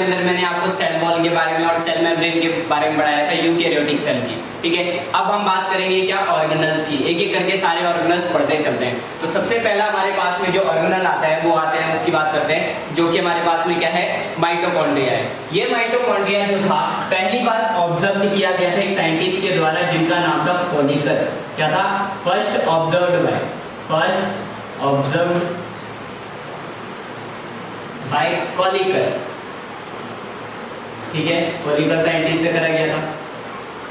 अंदर मैंने आपको सेल वॉल के बारे में और सेल मेम्ब्रेन के बारे में पढ़ाया था, यूकैरियोटिक सेल की। ठीक है, अब हम बात करेंगे क्या ऑर्गेनल्स की, एक एक करके सारे ऑर्गेनल्स पढ़ते चलते हैं। तो सबसे पहला हमारे पास में जो ऑर्गेनल आता है वो आते हैं, उसकी बात करते हैं, जो कि हमारे पास में क्या है, माइटोकॉन्ड्रिया है। ये माइटोकॉन्ड्रिया जो था पहली बार ऑब्जर्व किया गया था एक साइंटिस्ट के द्वारा जिनका नाम था कोनिकर। क्या था? First observed by Kolliker. ठीक है, कोनिकर साइंटिस्ट से करा गया था।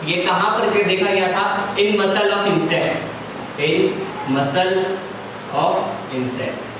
ये कहां पर देखा गया था? In muscle of insect, in muscle of insect.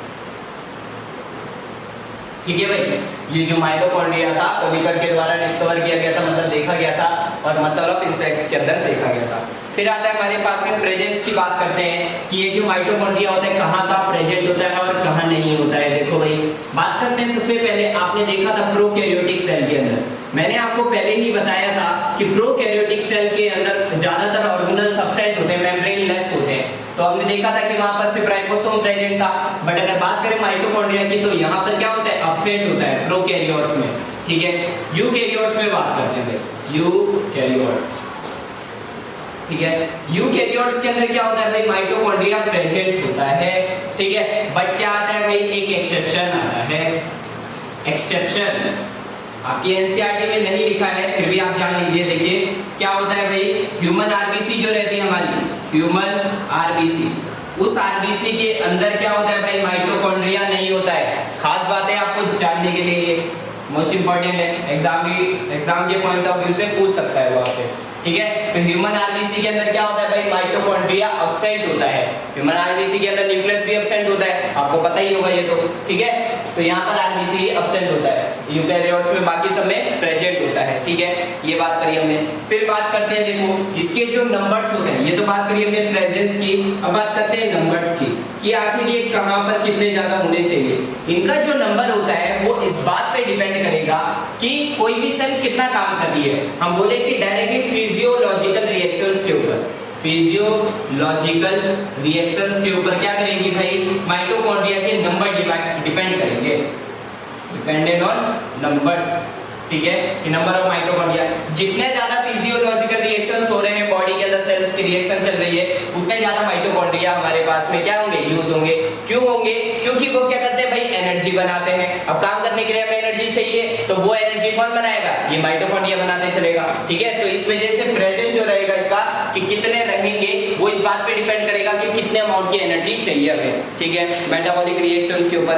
ठीक है भाई, ये जो माइटोकॉन्ड्रिया था कोनिकर के द्वारा डिस्कवर किया गया था, मतलब देखा गया था, और मसल ऑफ इंसेक्ट के अंदर देखा गया था। फिर आता है हमारे पास में प्रेजेंस की बात करते हैं कि ये जो माइटोकॉन्ड्रिया होता है कहाँ का प्रेजेंट होता है और कहाँ नहीं होता है। देखो भाई, बात करते हैं सबसे पहले, आपने देखा था प्रोकैरियोटिक सेल के अंदर, मैंने आपको पहले ही बताया था कि प्रोकैरियोटिक सेल के अंदर ज्यादातर ऑर्गेनल्स एब्सेंट होते हैं, मेम्ब्रेनलेस होते हैं। तो हमने देखा था कि वहां पर सिर्फ राइबोसोम प्रेजेंट था, बट अगर बात करें माइटोकॉन्ड्रिया की तो यहाँ पर क्या होता है, एब्सेंट होता है प्रोकैरियोट्स में। ठीक है, यूकैरियोट्स में बात करते हैं, यूकैरियोट्स। ठीक है, यूकैरियोट्स के अंदर क्या होता है भाई, माइटोकॉन्ड्रिया प्रेजेंट होता है। ठीक है, बट क्या आता है भाई, एक एक्सेप्शन आता है। एक्सेप्शन आपकी एनसीईआरटी में नहीं लिखा है, फिर भी आप जान लीजिए। देखिए क्या होता है भाई, ह्यूमन आरबीसी जो रहती है हमारी, ह्यूमन आरबीसी, उस आरबीसी के अंदर क्या होता है भाई, माइटोकॉन्ड्रिया नहीं होता है। खास बात है आपको जानने के लिए, मोस्ट इंपॉर्टेंट है, एग्जाम के पॉइंट ऑफ व्यू से पूछ सकता है वो आपसे। ठीक है, तो ह्यूमन आरबीसी के अंदर क्या होता है भाई, माइटोकॉन्ड्रिया एब्सेंट होता है। ह्यूमन आरबीसी के अंदर न्यूक्लियस भी एब्सेंट होता है, आपको पता ही होगा ये तो। ठीक है, तो यहाँ पर आरबीसी एब्सेंट होता है, यूकैरियोट्स में बाकी सब में प्रेजेंट होता है। ठीक है, ये बात करी हमने। फिर बात करते हैं, देखो इसके जो नंबर्स होते हैं, ये तो बात करी हमने प्रेजेंस की, अब बात करते हैं नंबर्स की कि आखिर ये कहाँ पर कितने ज्यादा होने चाहिए। इनका जो नंबर होता है वो इस बात पे डिपेंड करेगा कि कोई भी सेल कितना काम कर रही है। हम बोले कि डायरेक्टली फिजियोलॉजिकल रिएक्शंस के ऊपर, फिजियोलॉजिकल रिएक्शंस के ऊपर क्या करेंगी भाई, माइटोकॉन्ड्रिया के नंबर डिपेंड करेंगे, डिपेंडेंट ऑन नंबर्स। ठीक है, कि नंबर ऑफ माइटोकॉन्ड्रिया, जितने ज्यादा फिजियोलॉजिकल रिएक्शंस हो रहे हैं बॉडी के अंदर, सेल्स की रिएक्शन चल रही है, उतने ज्यादा माइटोकॉन्ड्रिया हमारे पास में क्या होंगे, यूज होंगे। क्यों होंगे? क्योंकि वो क्या करते हैं भाई, एनर्जी बनाते हैं। अब काम करने के लिए हमें एनर्जी चाहिए, तो वो एनर्जी कौन बनाएगा, ये माइटोकॉन्ड्रिया बनाते चलेगा। ठीक है, तो इस वजह से प्रेजेंट जो रहेगा इसका कि कितने रहेंगे, वो इस बात पे डिपेंड करेगा कि कितने अमाउंट की एनर्जी चाहिए हमें। ठीक है, मेटाबॉलिक रिएक्शंस के ऊपर।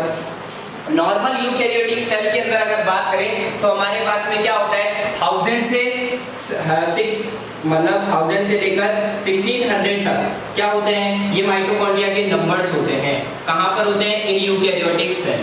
नॉर्मल यूकैरियोटिक सेल के अंदर अगर बात करें तो हमारे पास में क्या होता है, 1000 से 1000 से लेकर 1600 तक क्या होते हैं, ये माइटोकॉन्ड्रिया के नंबर्स होते हैं। कहां पर होते हैं, in eukaryotic cell,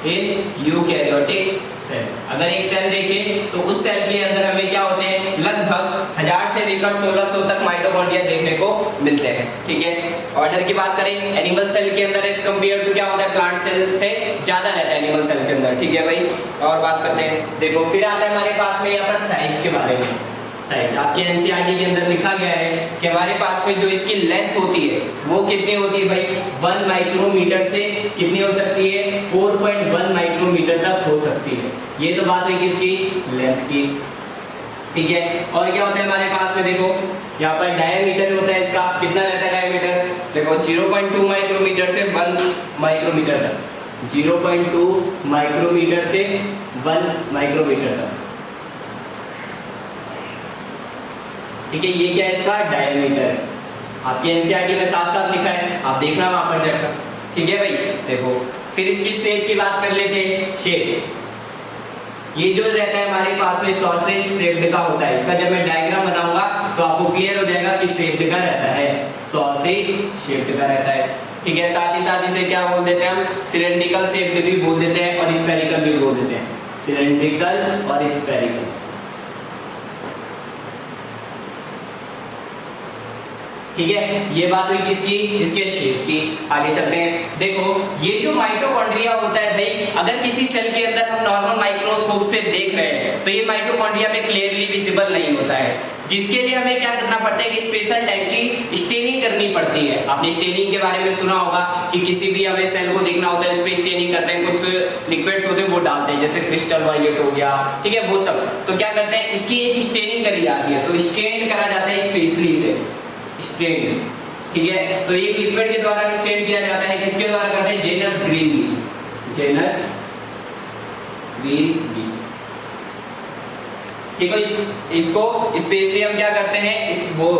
in eukaryotic cell. अगर एक सेल देखें तो उस सेल के अंदर हमें क्या होते हैं, लगभग 1000 से लेकर 1600 तक माइटोकॉन्ड्रिया देखने को मिलते हैं। ठीक है, ऑर्डर की बात करें, एनिमल सेल के अंदर एज कंपेयर टू क्या होता है, प्लांट सेल से ज्यादा रहता है एनिमल सेल के अंदर। ठीक है भाई, और बात करते हैं, देखो फिर आता है हमारे पास में यहाँ पर साइज के बारे में। साइज आपके एनसीईआरटी के अंदर लिखा गया है कि हमारे पास में जो इसकी लेंथ होती है वो कितनी होती है भाई, 1 माइक्रोमीटर से कितनी हो सकती है, 4.1 माइक्रोमीटर तक हो सकती है। ये तो बात है किसकी, लेंथ की। ठीक है, और क्या होता है हमारे पास में, देखो यहाँ पर डायमीटर होता है इसका, कितना रहता है डायमीटर, देखो 0.2 माइक्रोमीटर से 1 माइक्रोमीटर तक, 0.2 माइक्रोमीटर से 1 माइक्रोमीटर तक। ठीक है, ये क्या है इसका डायमीटर, आपकी एनसीईआरटी में साफ साफ लिखा है, आप देखना वहां पर जाकर। ठीक है भाई, देखो फिर इसकी शेप की बात कर लेते हैं। शेप ये जो रहता है हमारे पास में सॉसेज शेप्ड का होता है, इसका जब मैं डायग्राम बनाऊंगा तो आपको क्लियर हो जाएगा कि शेप्ड का रहता है, सॉसेज शेप्ड का रहता है। ठीक है, साथ ही इसे क्या बोल देते हैं हम, सिलेंड्रिकल शेप्ड भी बोल देते हैं और स्फेरिकल भी बोल देते हैं, सिलेंड्रिकल और स्फेरिकल। ठीक है, ये बात हुई किसकी, इसके शेप की। आगे चलते हैं, देखो ये जो माइटोकॉन्ड्रिया होता है भाई, अगर किसी सेल के अंदर हम नॉर्मल माइक्रोस्कोप से देख रहे हैं तो ये माइटोकॉन्ड्रिया में क्लियरली विजिबल नहीं होता है। जिसके लिए हमें क्या करना पड़ता है कि स्पेशल टाइप की स्टेनिंग करनी पड़ती है। आपने स्टेनिंग के बारे में सुना होगा कि किसी भी हमें सेल को देखना होता है, इस पे स्टेनिंग करते हैं, कुछ लिक्विड्स होते हैं वो डालते हैं, जैसे क्रिस्टल वायलेट हो गया, ठीक है, वो सब। तो क्या करते हैं, इसकी एक स्टेनिंग करी जाती है, तो स्टेन करा जाता है स्पेशली से स्टेन, ठीक है। तो एक लिक्विड के द्वारा स्टेन किया जाता है, किसके द्वारा करते हैं, Janus green B, Janus green B, ठीक है। इसको स्पेशली हम क्या करते हैं, इस वो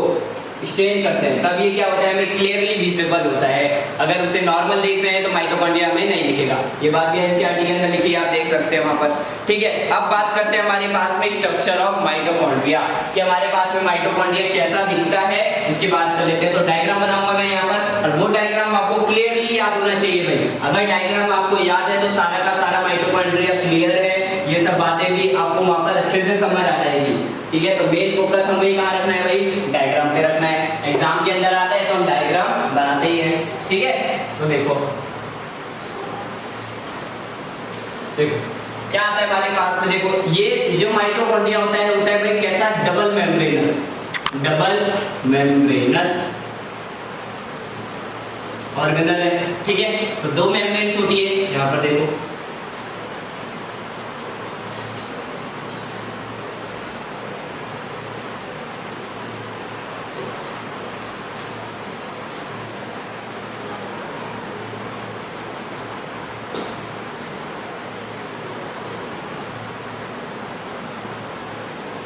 स्टेन करते हैं, तब ये क्या होता है, हमें क्लियरली विजिबल होता है। अगर उसे नॉर्मल देख रहे हैं तो माइटोकॉन्ड्रिया हमें नहीं दिखेगा। ये बात भी एनसीईआरटी के अंदर लिखी है, आप देख सकते हैं वहां पर, ठीक है। अब बात करते हैं हमारे पास में स्ट्रक्चर ऑफ माइटोकॉन्ड्रिया, कि हमारे पास में माइटोकॉन्ड्रिया कैसा दिखता है, इसकी बात कर लेते हैं। तो डायग्राम बनाऊंगा मैं यहाँ पर, और वो डायग्राम आपको क्लियरली याद होना चाहिए भाई। अगर डायग्राम आपको याद है तो सारा का सारा माइटोकॉन्ड्रिया क्लियर है, ये सब बातें भी आपको वहां पर अच्छे से समझ आ जाएगी, ठीक है। तो मेन फोकस हमें कहाँ रखना है भाई, डायग्राम पे रखना है। एग्जाम के अंदर आता है तो हम डायग्राम बनाते ही हैं, ठीक है। तो देखो क्या आता है हमारे पास में, देखो ये जो माइटोकॉन्ड्रिया होता है भाई कैसा, double membranous, double membranous organelle है, ठीक है। तो दो मेम्ब्रेन्स होती है, यहाँ पर देखो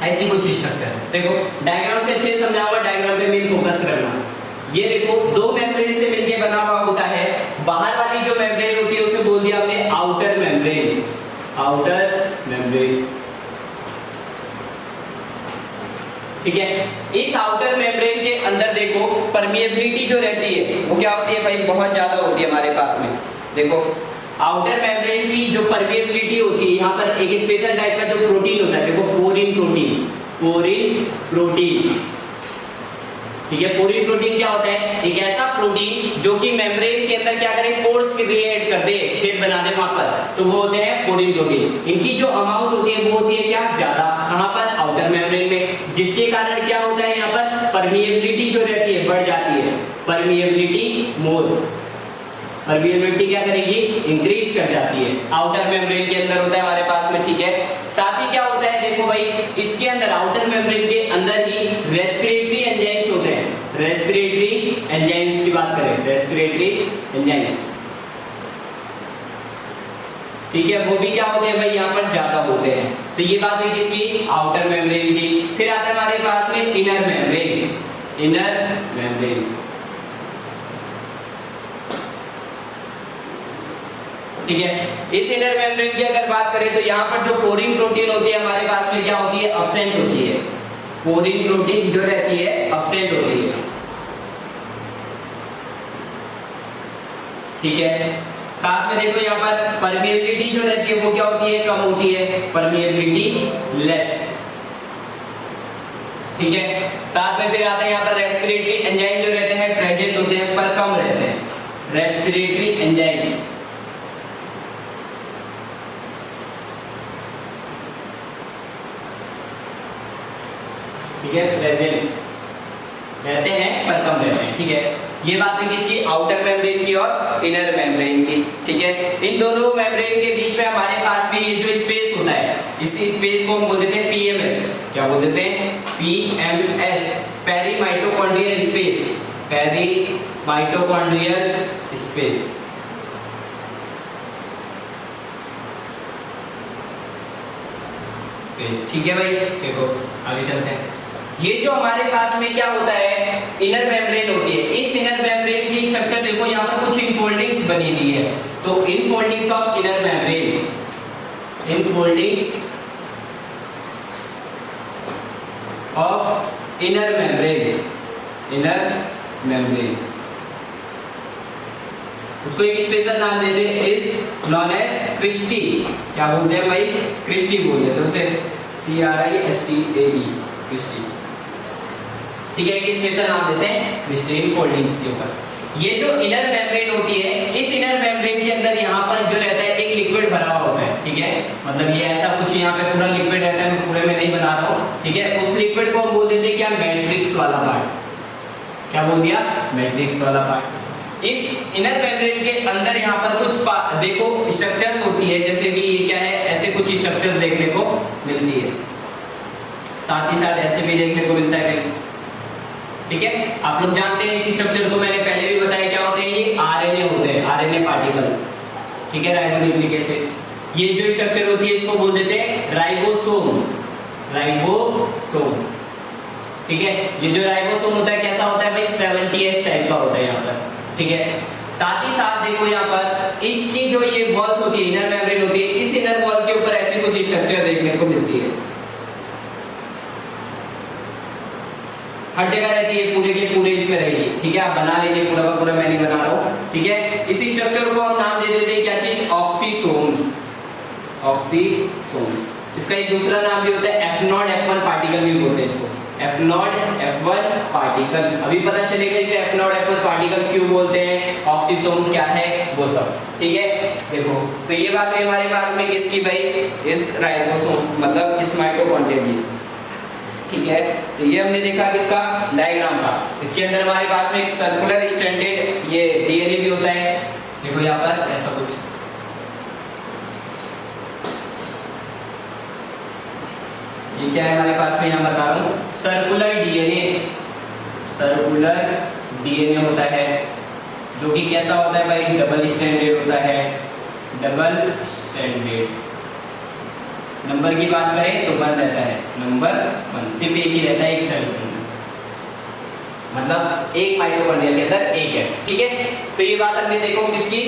ऐसी कुछ स्ट्रक्चर है। देखो डायग्राम से अच्छे से समझाऊंगा, डायग्राम पे मेन फोकस करना। ये देखो दो मेम्ब्रेन से मिलके बना हुआ होता है, बाहर वाली जो मेम्ब्रेन होती है उसे बोल दिया हमने आउटर मेम्ब्रेन, आउटर मेम्ब्रेन, ठीक है। इस आउटर मेम्ब्रेन के अंदर देखो परमिएबिलिटी जो रहती है वो क्या होती है भाई, बहुत ज्यादा होती है हमारे पास में। देखो आउटर मेम्ब्रेन की जो परमिएबिलिटी होती है, यहाँ पर एक स्पेशल टाइप का जो प्रोटीन होता है, देखो पोरिन प्रोटीन, पोरिन प्रोटीन, ठीक है। पोरिन प्रोटीन क्या होता है, एक ऐसा प्रोटीन जो कि मेम्ब्रेन के अंदर क्या करे, पोर्स क्रिएट कर दे, छेद बना दे वहां पर, तो वो होते हैं पोरिन प्रोटीन। इनकी जो अमाउंट होती है वो होती है क्या, ज्यादा, कहां पर, आउटर मेम्ब्रेन में, जिसके कारण क्या होता है, यहाँ पर परमिएबिलिटी जो रहती है बढ़ जाती है, परमिएबिलिटी मोर, परमिएबिलिटी क्या करेगी, इंक्रीज कर जाती है, आउटर मेम्ब्रेन के अंदर होता है हमारे पास में, ठीक है। साथ ही क्या होता है, देखो भाई इसके अंदर आउटर मेम्ब्रेन के अंदर ही रेस्पिरेटरी एंजाइम्स होते हैं, रेस्पिरेटरी एंजाइम्स की बात करें, रेस्पिरेटरी एंजाइम्स, ठीक है, वो भी क्या होते हैं भाई, यहाँ पर ज्यादा होते हैं। तो ये बात है किसकी, आउटर मेम्ब्रेन की। फिर आता है हमारे पास में इनर मेम्ब्रेन, इनर मेम्ब्रेन, ठीक है। इस इनर मेम्ब्रेन की अगर बात करें तो यहाँ पर जो पोरिन प्रोटीन होती है हमारे पास में क्या होती है, अब्सेंट होती है, पोरिन प्रोटीन जो रहती है अब्सेंट होती है, ठीक है। साथ में देखो यहाँ पर परमिएबिलिटी जो रहती है वो क्या होती है, कम होती है, परमिएबिलिटी लेस, ठीक है। साथ में फिर आता है यहाँ पर रेस्पिरेटरी एंजाइम जो रहते हैं प्रेजेंट होते हैं पर कम रहते हैं, रेस्पिरेटरी एंजाइम्स, ठीक है, प्रेजेंट रहते हैं पर कम रहते हैं, ठीक है। ये बात है किसकी, आउटर मेम्ब्रेन की और इनर मेम्ब्रेन की, ठीक है। इन दोनों मेम्ब्रेन के बीच में हमारे पास भी ये जो स्पेस होता है, इस स्पेस को हम बोल देते हैं पीएमएस, क्या बोल देते हैं, PMS, peri mitochondrial space, peri mitochondrial space, ठीक है भाई। देखो आगे चलते हैं, ये जो हमारे पास में क्या होता है, इनर मेम्ब्रेन होती है, इस इनर मेम्ब्रेन की स्ट्रक्चर देखो यहाँ पर कुछ इनफोल्डिंग्स बनी हुई है, तो infoldings of inner membrane, infoldings of inner membrane, inner membrane, उसको एक स्पेशल नाम देते हैं, इज नॉन एज क्रिस्टी, क्या बोलते हैं भाई, क्रिस्टी बोलते हैं, तो उसे CRISTAE, क्रिस्टी, ठीक है, एक स्पेशल नाम देते हैं क्रिस्टी इनफोल्डिंग्स के ऊपर। ये जो इनर मेम्ब्रेन होती है, इस इनर मेम्ब्रेन के अंदर यहाँ पर जो रहता है एक लिक्विड भरा हुआ होता है, ठीक है, मतलब ये ऐसा कुछ यहाँ पे पूरा लिक्विड रहता है, मैं पूरे में नहीं बना रहा हूँ, ठीक है। उस लिक्विड को हम बोल देते हैं क्या, मैट्रिक्स वाला पार्ट। क्या बोल दिया, मैट्रिक्स वाला पार्ट। इस इनर मेम्ब्रेन के अंदर यहाँ पर कुछ देखो स्ट्रक्चर्स होती है, जैसे कि ये क्या है, ऐसे कुछ स्ट्रक्चर्स देखने को मिलती है, साथ ही साथ ऐसे भी देखने को मिलता है, ठीक है। आप लोग जानते हैं इस स्ट्रक्चर को, मैंने पहले भी बताया क्या होते हैं, ये आरएनए होते हैं, आरएनए पार्टिकल्स, ठीक है, राइबोन्यूक्लिक एसिड। ये जो स्ट्रक्चर होती है इसको बोल देते हैं राइबोसोम, राइबोसोम, ठीक है। ये जो राइबोसोम होता है कैसा होता है भाई, 70S टाइप का होता है यहाँ पर, ठीक है। साथ ही साथ देखो यहाँ पर इसकी जो ये वॉल्स होती है, इनर मेम्ब्रेन होती है, इस इनर वॉल के ऊपर ऐसी कुछ स्ट्रक्चर देखने को मिलती है, हर जगह रहती है, पूरे के पूरे इसमें रहेगी, ठीक है। आप बना लेंगे, पूरा का पूरा मैं नहीं बना रहा हूँ, ठीक है। इसी स्ट्रक्चर को हम नाम दे देते हैं क्या चीज, ऑक्सीसोम्स, ऑक्सीसोम्स। इसका एक दूसरा नाम भी होता है F0 F1 पार्टिकल भी बोलते हैं इसको, F0 F1 पार्टिकल। अभी पता चलेगा इसे F0 F1 पार्टिकल क्यों बोलते हैं, ऑक्सीसोम क्या है वो सब, ठीक है। देखो तो ये बात है हमारे पास में किसकी भाई, इस राइबोसोम मतलब इस माइटोकॉन्ड्रिया की, ठीक है। तो ये हमने देखा किसका, डायग्राम का। इसके अंदर हमारे पास में एक सर्कुलर स्टैंडर्ड ये डीएनए भी होता है, देखो यहाँ पर ऐसा कुछ, ये क्या है हमारे पास में, यहाँ बता रहा हूँ, सर्कुलर डीएनए, सर्कुलर डीएनए होता है, जो कि कैसा होता है भाई, डबल स्टैंडर्ड होता है, डबल स्टैंडर्ड। नंबर की बात करें तो 1 रहता है, नंबर 1, सिर्फ एक ही रहता है, एक सेल के अंदर, मतलब एक माइटोकॉन्ड्रिया के अंदर एक है, ठीक है। तो ये बात हमने देखो किसकी,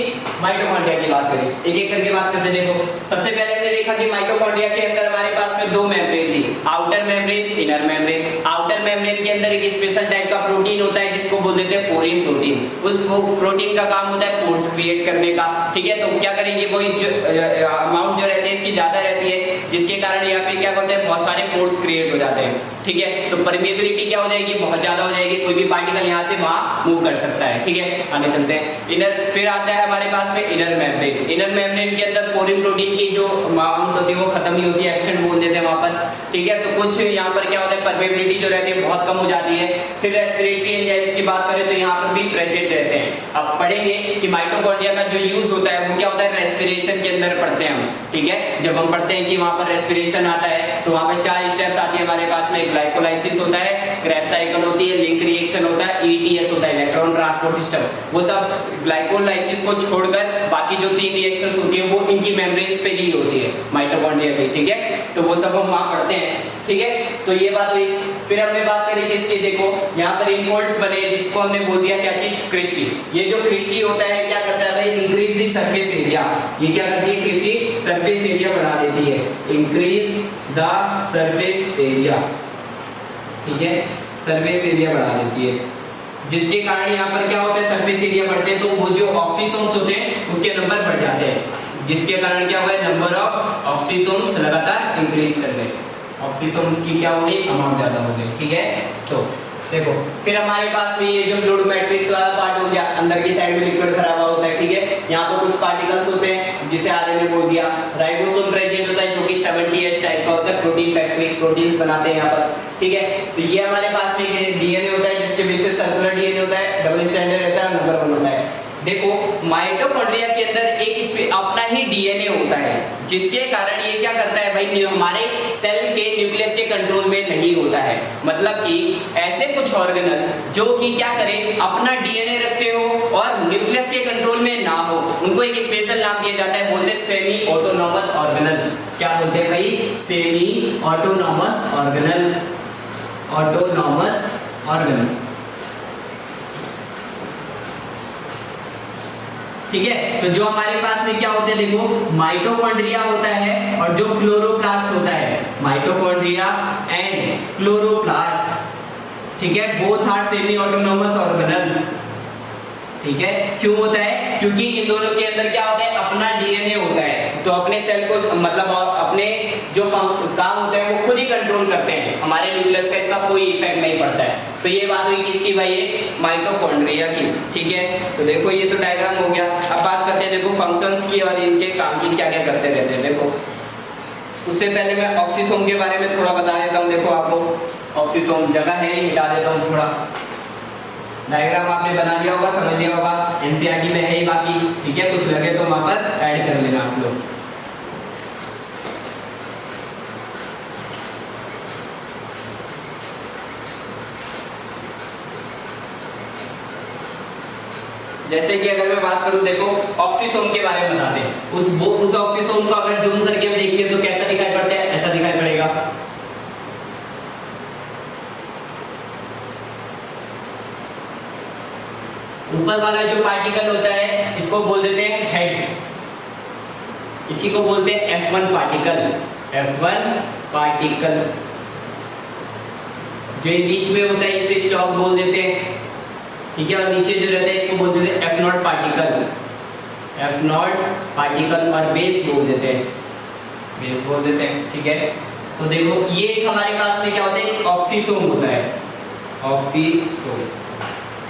माइटोकॉन्ड्रिया की बात करी, एक एक करके बात करते देखो। सबसे पहले हमने देखा कि माइटोकॉन्ड्रिया के अंदर हमारे पास में 2 मेम्ब्रेन थी, outer membrane, inner membrane. Outer membrane के अंदर एक स्पेशल टाइप का प्रोटीन होता है जिसको बोल देते हैं पोरिन प्रोटीन। उस प्रोटीन का काम होता है पोर्स क्रिएट करने का, ठीक है। तो क्या करेंगे, वो अमाउंट जो रहती है इसकी ज्यादा रहती है, जिसके कारण यहाँ पे क्या होता है, बहुत सारे पोर्स क्रिएट हो जाते हैं, ठीक है। तो परमेबिलिटी क्या हो जाएगी, बहुत ज्यादा हो जाएगी, कोई भी पार्टिकल यहाँ से वहाँ मूव कर सकता है, ठीक है। आगे चलते हैं, इनर, फिर आता है हमारे पास में इनर मेम्ब्रेन। इनर मेम्ब्रेन के अंदर पोरिन प्रोटीन की जो अमाउंट होती है वो खत्म ही होती है, एब्सेंट बोल देते हैं वहाँ पर, ठीक है। तो कुछ यहाँ पर क्या होता है, परमेबिलिटी जो रहती है बहुत कम हो जाती है। फिर रेस्पिरेटरी एंजाइम्स की बात करें तो यहाँ पर भी प्रेजेंट रहते हैं। अब पढ़ेंगे कि माइटोकॉन्ड्रिया का जो यूज होता है वो क्या होता है, रेस्पिरेशन के अंदर पढ़ते हैं हम, ठीक है। जब हम पढ़ते हैं कि वहाँ पर रेस्पिरेशन आता है तो वहाँ पर 4 स्टेप्स आती है हमारे पास में, ग्लाइकोलाइसिस होता है, क्रेब्स साइकिल होती है, लिंक रिएक्शन होता है, ETS होता है, इलेक्ट्रॉन ट्रांसपोर्ट सिस्टम। वो सब ग्लाइकोलाइसिस को छोड़कर बाकी जो 3 रिएक्शंस होती है वो इनकी मेम्ब्रेन्स पे ही होती है माइटोकॉन्ड्रिया की, ठीक है। तो वो सब हम वहाँ पढ़ते हैं, ठीक है। तो ये बात हुई। फिर हमने बात करी किसकी, देखो यहाँ पर इनफोल्ड्स बने जिसको हमने बोल दिया क्या चीज, क्रिस्टी। ये जो क्रिस्टी होता है क्या करता है भाई, इंक्रीज द सरफेस एरिया। ये क्या करती है, क्रिस्टी सरफेस एरिया बढ़ा देती है, इंक्रीज द सरफेस एरिया, ठीक है, सरफेस एरिया बढ़ा देती है, जिसके कारण यहाँ पर क्या होता है, सरफेस एरिया बढ़ते हैं तो वो जो ऑक्सीसोम्स होते हैं उसके नंबर बढ़ जाते हैं, जिसके कारण क्या हुआ है, नंबर ऑफ ऑक्सीसोम्स लगातार इंक्रीज कर गए, ऑक्सीसोम्स की क्या हो गई, अमाउंट ज्यादा हो गई, ठीक है। तो देखो फिर हमारे पास में ये जो फ्लूइड मैट्रिक्स वाला पार्ट हो गया, अंदर की साइड में लिक्विड भरा हुआ होता है, ठीक है। यहाँ पर कुछ पार्टिकल्स होते हैं जिसे आरएनए बोल दिया, राइबोसोम प्रेजेंट होता है जो कि 70S टाइप का होता है, प्रोटीन फैक्ट्री, प्रोटीन्स बनाते हैं यहाँ पर, ठीक है। तो ये हमारे पास में डीएनए होता है जिसके बेसिस सर्कुलर डीएनए होता है, डबल स्टैंडर्ड रहता है, नंबर 1 होता है। देखो माइटोकॉन्ड्रिया के अंदर एक अपना ही डीएनए होता है, जिसके कारण ये क्या करता है भाई, हमारे सेल के न्यूक्लियस के कंट्रोल में नहीं होता है। मतलब कि ऐसे कुछ ऑर्गेनल जो कि क्या करें, अपना डीएनए रखते हो और न्यूक्लियस के कंट्रोल में ना हो, उनको एक स्पेशल नाम दिया जाता है, बोलते हैं सेमी ऑटोनॉमस ऑर्गेनल। क्या बोलते हैं भाई, semi autonomous organelle, autonomous organelle, ठीक है। तो जो हमारे पास में क्या होते हैं, देखो माइटोकॉन्ड्रिया होता है और जो क्लोरोप्लास्ट होता है, माइटोकॉन्ड्रिया एंड क्लोरोप्लास्ट, ठीक है, both are semi autonomous organelles, ठीक है। क्यों होता है, क्योंकि इन दोनों के अंदर क्या होता है, अपना डीएनए होता है, तो अपने सेल को मतलब अपने जो काम होता है वो खुद ही कंट्रोल करते हैं, हमारे न्यूक्लियस का इसका कोई इफेक्ट नहीं पड़ता है। तो ये बात हुई किसकी भाई, ये माइटोकॉन्ड्रिया की। ठीक है, तो देखो ये तो डायग्राम हो गया। अब बात करते हैं देखो फंक्शंस की और इनके काम की, क्या क्या करते रहते हैं। देखो उससे पहले मैं ऑक्सीसोम के बारे में थोड़ा बता देता हूँ। देखो आपको ऑक्सीसोम जगह है, मिटा देता हूँ थोड़ा। डायग्राम आपने बना लिया होगा, समझ लिया होगा, एनसीईआरटी में है ही बाकी। ठीक है, कुछ लगे तो वहां पर ऐड कर लेना आप लोग। जैसे कि अगर मैं बात करूं, देखो ऑक्सीसोम के बारे में बताते हैं। उस ऑक्सीसोम को अगर जूम करके हम देखेंगे तो कैसा दिखाई पड़ता है, ऐसा दिखाई पड़ेगा। ऊपर वाला जो पार्टिकल होता है इसको बोल देते हैं हेड, इसी को बोलते हैं F1 पार्टिकल। F1 पार्टिकल जो ये बीच में होता है इसे स्टॉक बोल देते हैं। ठीक है, और नीचे जो रहता है इसको बोल देते हैं F0 पार्टिकल। F0 पार्टिकल और बेस बोल देते हैं, बेस बोल देते हैं। ठीक है, तो देखो ये एक हमारे पास में क्या होता है, ऑक्सीसोम होता है, ऑक्सीसोम।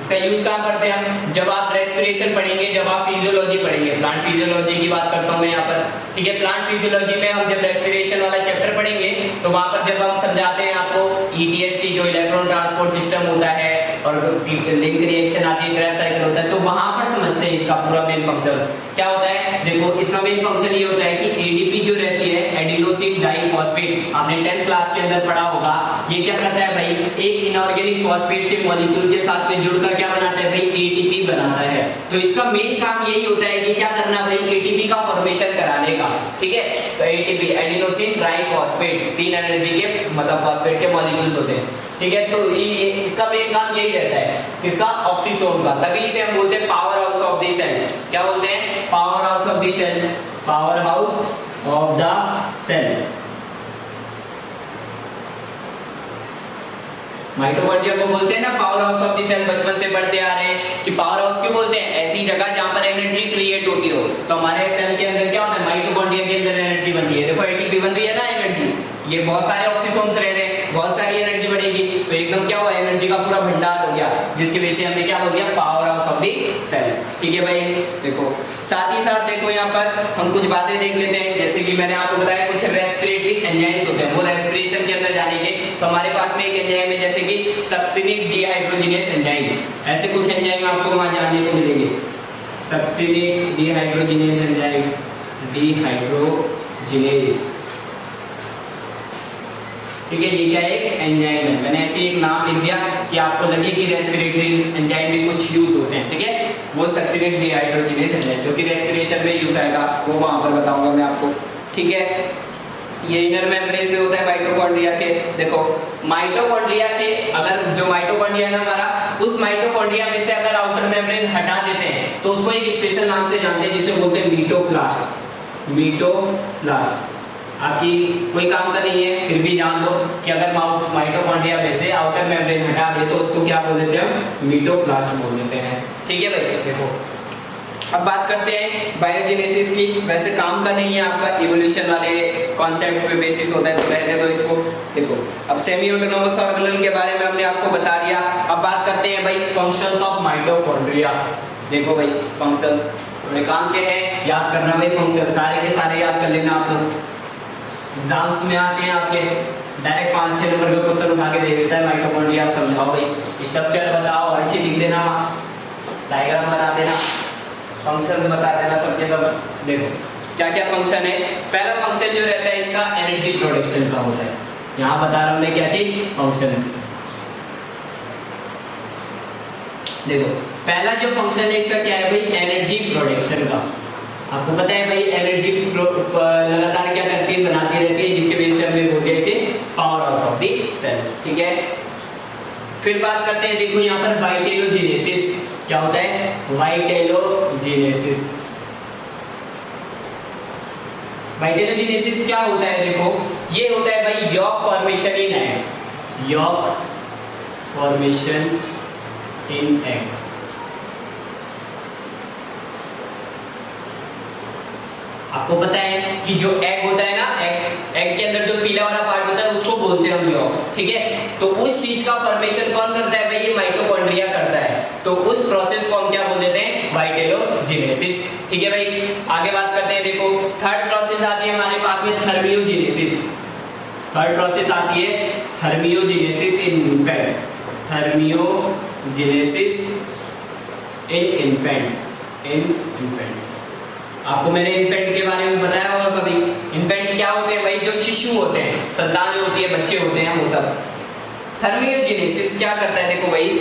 इसका यूज कहाँ करते हैं हम, जब आप रेस्पिरेशन पढ़ेंगे, जब आप फिजियोलॉजी पढ़ेंगे, प्लांट फिजियोलॉजी की बात करता हूँ मैं यहाँ पर। ठीक है, प्लांट फिजियोलॉजी में हम जब रेस्पिरेशन वाला चैप्टर पढ़ेंगे तो वहाँ पर जब हम समझाते हैं आपको ईटीएस की जो इलेक्ट्रॉन ट्रांसपोर्ट सिस्टम होता है और लिंक रिएक्शन आती है, क्रैब साइकिल होता है, तो वहाँ पर समझते हैं इसका पूरा मेन फंक्शंस क्या होता है। देखो इसका मेन फंक्शन ये होता है कि एडीपी जो रहती है, एडिनोसिन डाइफॉस्फेट, आपने 10th क्लास के अंदर पढ़ा होगा। ये क्या करता है भाई, एक इनऑर्गेनिक फॉस्फेट के मॉलिक्यूल के साथ में जुड़कर क्या बनाता है भाई, एटीपी बनाता है। तो इसका मेन काम यही होता है कि क्या करना भाई, एटीपी का फॉर्मेशन कराने का। ठीक है, तो एटीपी एडिनोसिन ट्राइफॉस्फेट, 3 एनर्जी के मतलब फॉस्फेट के मॉलिक्यूल्स होते हैं। ठीक है, तो ये इसका मेन काम यही रहता है, किसका, ऑक्सीसोम का। तभी इसे हम बोलते हैं power house of the cell. क्या बोलते हैं, power house of the cell, power house of the cell. Mitochondria को बोलते हैं ना power house of the cell, बचपन से पढ़ते आ रहे हैं कि पावर हाउस क्यों बोलते हैं, ऐसी जगह जहां पर एनर्जी क्रिएट होती हो। तो हमारे सेल के अंदर क्या होता है, माइटोकॉन्ड्रिया के अंदर एनर्जी बनती है। देखो एटीपी बन रही है ना एनर्जी, ये बहुत सारे ऑक्सीसोम्स रहते हैं, बहुत सारी एनर्जी बढ़ेगी, तो एकदम क्या हुआ, एनर्जी का पूरा भंडार हो गया, जिसकी वजह से हमने क्या बोल दिया, power house of the cell. ठीक है भाई, देखो साथ ही साथ देखो यहाँ पर हम कुछ बातें देख लेते हैं। जैसे कि मैंने आपको बताया कुछ रेस्पिरेटरी एंजाइम्स होते हैं, वो रेस्पिरेशन के अंदर जानेंगे। तो हमारे पास में एक एंजाइम है जैसे कि सक्सिनिक डिहाइड्रोजिनेस एंजाइम, ऐसे कुछ एंजाइम आपको वहां जानने को मिलेंगे। Succinic dehydrogenase enzyme, dehydrogenase. ठीक है, ये क्या है, एक एंजाइम है। मैंने ऐसे एक नाम लिख दिया कि आपको लगे कि रेस्पिरेटरी एंजाइम भी कुछ यूज होते हैं। ठीक है, वो सक्सिनिक डिहाइड्रोजिनेस एंजाइम जो कि रेस्पिरेशन में यूज आएगा, वो वहां पर बताऊंगा मैं आपको। ठीक है, ये इनर मेम्ब्रेन पे होता है माइटोकॉन्ड्रिया के। देखो माइटोकॉन्ड्रिया के, अगर जो माइटोकॉन्ड्रिया है हमारा, उस माइटोकॉन्ड्रिया में से अगर आउटर मेम्ब्रेन हटा देते हैं तो उसको एक स्पेशल नाम से जानते हैं, जिसे बोलते हैं मीटोप्लास्ट। मीटोप्लास्ट आपकी कोई काम का नहीं है, फिर भी जान दो कि अगर माइटोकॉन्ड्रिया में से आउटर मेम्ब्रेन हटा दे तो उसको क्या बोल देते हैं, हम मीटोप्लास्ट बोल देते हैं। ठीक है भाई, देखो अब बात करते हैं बायोजेनेसिस की। वैसे काम का नहीं है आपका, इवोल्यूशन वाले कॉन्सेप्ट पे बेसिस होता है, तो रहने दो इसको। देखो अब सेमी ऑटोनोमस ऑर्गेनल के बारे में हमने आपको बता दिया। अब बात करते हैं भाई फंक्शंस ऑफ माइटोकॉन्ड्रिया। देखो भाई फंक्शंस थोड़े काम के हैं, याद करना भाई, फंक्शन सारे के सारे याद कर लेना आप लोग। एग्जाम्स में आते हैं आपके, डायरेक्ट 5-6 नंबर का क्वेश्चन उठा के दे देता है माइटोकॉन्ड्रिया। आप समझाओ भाई, स्ट्रक्चर बताओ, हर चीज लिख देना, डायग्राम बना देना, फंक्शंस बता देना सबके सब। देखो क्या क्या फंक्शन है। पहला फंक्शन जो रहता है इसका एनर्जी प्रोडक्शन का होता है। यहाँ बता रहा हूँ मैं क्या चीज, फंक्शंस। देखो पहला जो फंक्शन है इसका क्या है भाई, एनर्जी प्रोडक्शन का। आपको पता है भाई एनर्जी लगातार क्या करती है, बनाती रहती है, जिसके वजह से हमें बोलते हैं इसे power house of the cell. ठीक है, फिर बात करते हैं, देखो यहाँ पर वाइटेलोजेनेसिस क्या होता है, वाइटेलोजेनेसिस। वाइटेलोजेनेसिस क्या होता है, देखो ये होता है भाई yolk formation in egg, yolk formation in egg. आपको पता है कि जो एग होता है ना, एग के अंदर जो पीला वाला पार्ट होता है उसको बोलते हैं हम यॉर्क, ठीक है। तो उस चीज का फॉर्मेशन कौन करता है भाई, ये माइटोकॉन्ड्रिया करता है। तो उस प्रोसेस को हम क्या बोल देते हैं, वाइटेलोजेनेसिस, ठीक है भाई। आगे बात करते हैं, देखो थर्ड प्रोसेस आती है हमारे पास में थर्मियोजेनेसिस। थर्ड प्रोसेस आती है थर्मियोजेनेसिस इन इन्फेंट, थर्मियोजेनेसिस इन इन्फेंट। आपको मैंने इन्फेंट के बारे में बताया होगा कभी। इन्फेंट क्या होते हैं भाई, जो शिशु होते हैं, संतानें होती है, बच्चे होते हैं, वो सब। थर्मियोजेनेसिस क्या करता है, देखो भाई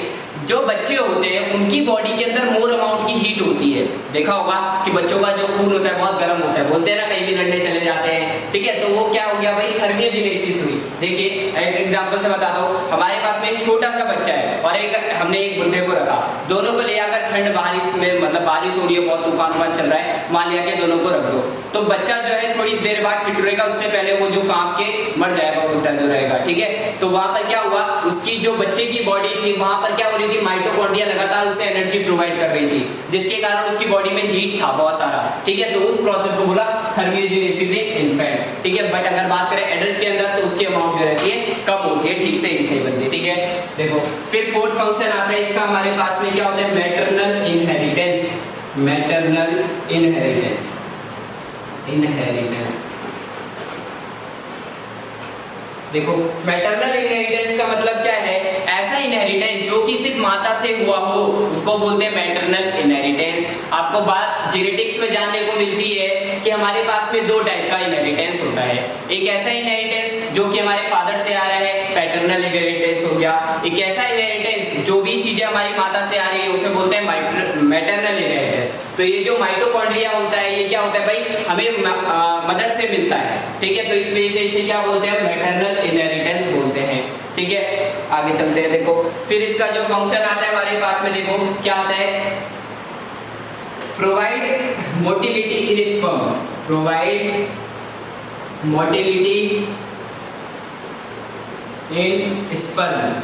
जो बच्चे होते हैं उनकी बॉडी के अंदर मोर अमाउंट की हीट होती है। देखा होगा कि बच्चों का जो खून होता है बहुत गर्म होता है, बोलते हैं ना कहीं भी लड़ने चले जाते हैं, ठीक है। तो वो क्या हो गया भाई, थर्मियोजेनेसिस हुई। देखिए एक एग्जांपल से बताता हूँ, हमारे पास में एक छोटा सा बच्चा है और हमने एक बुढ़े को रखा, दोनों को ले आकर ठंड बारिश में, मतलब बारिश हो रही है, बहुत तूफान चल रहा है, मान लिया कि दोनों को रख दो, तो बच्चा जो है थोड़ी देर बाद ठिठुरेगा, उससे पहले वो जो कांप के मर जाएगा, बुढ़ा जो रहेगा, ठीक है। तो वहां पर क्या हुआ, उसकी जो बच्चे की बॉडी थी वहां पर क्या हो रही थी, माइटोकॉन्ड्रिया लगातार उसे एनर्जी प्रोवाइड कर रही थी, जिसके कारण उसकी बॉडी में हीट था बहुत सारा, ठीक है। तो उस प्रोसेस को बोला थर्मियोजेनेसिस इन इन्फेंट, ठीक है। बट अगर बात करें एडल्ट के अंदर तो उसकी अमाउंट जो रहती है कम होती है, ठीक से हीट नहीं बनती, ठीक है। देखो फिर फोर्थ फंक्शन आता है इसका हमारे पास में, क्या होता है, मैटरनल इनहेरिटेंस। मैटरनल इनहेरिटेंस, देखो मैटरनल इनहेरिटेंस का मतलब क्या है, ऐसा इनहेरिटेंस जो कि सिर्फ माता से हुआ हो उसको बोलते हैं मैटरनल इनहेरिटेंस। आपको बात जेनेटिक्स में जानने को मिलती है कि हमारे पास में दो टाइप का इनहेरिटेंस होता है। एक ऐसा इनहेरिटेंस जो कि हमारे फादर से आ रहा है, पैटर्नल इनहेरिटेंस हो गया। एक ऐसा इनहेरिटेंस जो भी चीजें हमारी माता से आ रही है उसे बोलते हैं मैटरनल इनहेरिटेंस। तो ये जो माइटोकॉन्ड्रिया होता है ये क्या होता है भाई, हमें मदर से मिलता है, ठीक है। तो इस वजह से इसे क्या बोलते हैं, मैटरनल इनहेरिटेंस बोलते हैं, ठीक है। आगे चलते हैं, देखो फिर इसका जो फंक्शन आता है हमारे पास में, देखो क्या आता है, प्रोवाइड मोटिलिटी इन स्पर्म, प्रोवाइड मोटिलिटी इन स्पर्म।